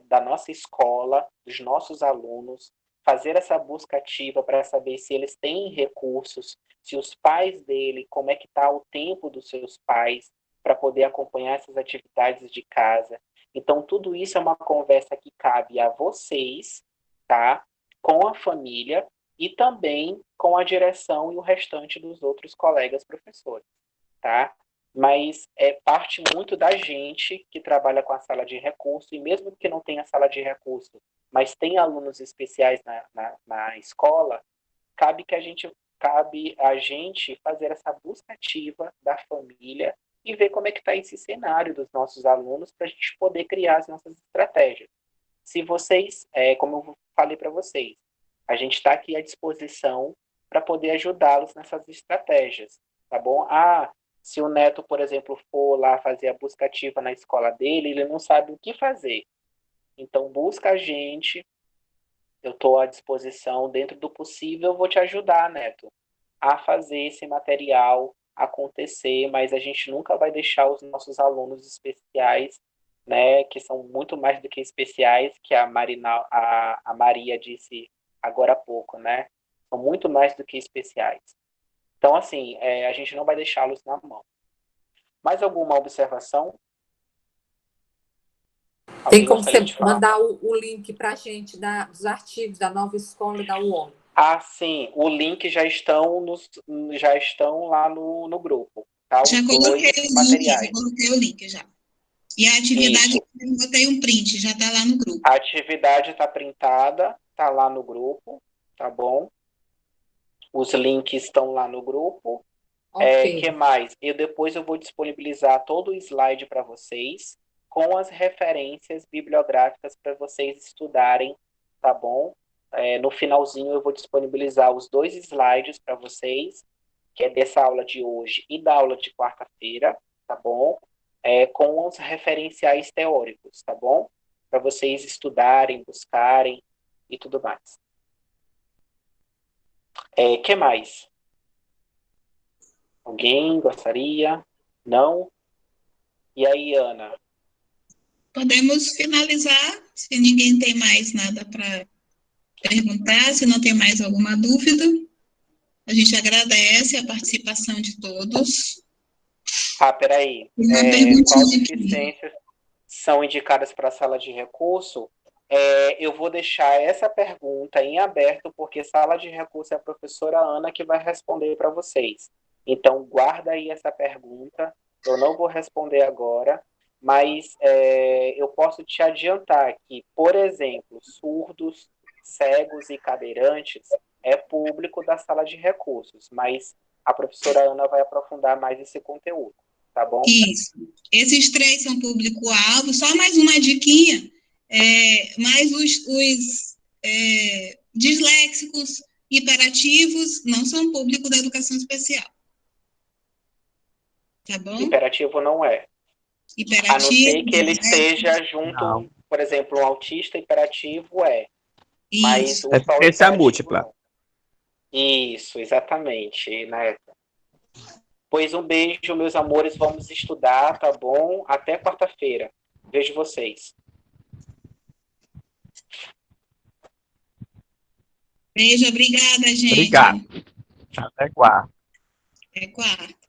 Da nossa escola, dos nossos alunos, fazer essa busca ativa para saber se eles têm recursos, se os pais dele, como é que está o tempo dos seus pais, para poder acompanhar essas atividades de casa. Então, tudo isso é uma conversa que cabe a vocês, tá? Com a família e também com a direção e o restante dos outros colegas professores, tá? Mas parte muito da gente que trabalha com a sala de recurso, e mesmo que não tenha sala de recurso, mas tem alunos especiais na escola, cabe a gente fazer essa busca ativa da família e ver como é que está esse cenário dos nossos alunos para a gente poder criar as nossas estratégias. Se vocês, como eu falei para vocês, a gente está aqui à disposição para poder ajudá-los nessas estratégias, tá bom? Se o neto, por exemplo, for lá fazer a busca ativa na escola dele, ele não sabe o que fazer. Então, busca a gente, eu estou à disposição, dentro do possível, eu vou te ajudar, neto, a fazer esse material acontecer, mas a gente nunca vai deixar os nossos alunos especiais, né, que são muito mais do que especiais, que a Maria disse agora há pouco, né, são muito mais do que especiais. Então, assim, a gente não vai deixá-los na mão. Mais alguma observação? Tem como você mandar o link para a gente dos artigos da nova escola da UOL? Sim. O link já estão lá no grupo. Tá? Já coloquei o link já. E a atividade, eu botei um print, já está lá no grupo. A atividade está printada, está lá no grupo, tá bom? Os links estão lá no grupo. Okay. Que mais? Depois eu vou disponibilizar todo o slide para vocês, com as referências bibliográficas para vocês estudarem, tá bom? No finalzinho eu vou disponibilizar os 2 slides para vocês, que é dessa aula de hoje e da aula de quarta-feira, tá bom? Com os referenciais teóricos, tá bom? Para vocês estudarem, buscarem e tudo mais. Que mais? Alguém gostaria? Não? E aí, Ana? Podemos finalizar, se ninguém tem mais nada para perguntar, se não tem mais alguma dúvida. A gente agradece a participação de todos. Peraí. Quais deficiências são indicadas para a sala de recurso? Eu vou deixar essa pergunta em aberto, porque sala de recurso é a professora Ana que vai responder para vocês. Então, guarda aí essa pergunta. Eu não vou responder agora, mas eu posso te adiantar que, por exemplo, surdos, cegos e cadeirantes é público da sala de recursos, mas a professora Ana vai aprofundar mais esse conteúdo, tá bom? Isso. Esses 3 são público-alvo. Só mais uma diquinha. Mas os disléxicos, hiperativos, não são público da educação especial. Tá bom? Hiperativo não é. Hiperativo, a não ser que ele esteja junto, não. Por exemplo, um autista hiperativo é. Isso. Mas o deficiência múltipla. Não. Isso, exatamente, né? Pois um beijo, meus amores, vamos estudar, tá bom? Até quarta-feira. Vejo vocês. Beijo, obrigada, gente. Obrigado. Até quarta. Até quarta.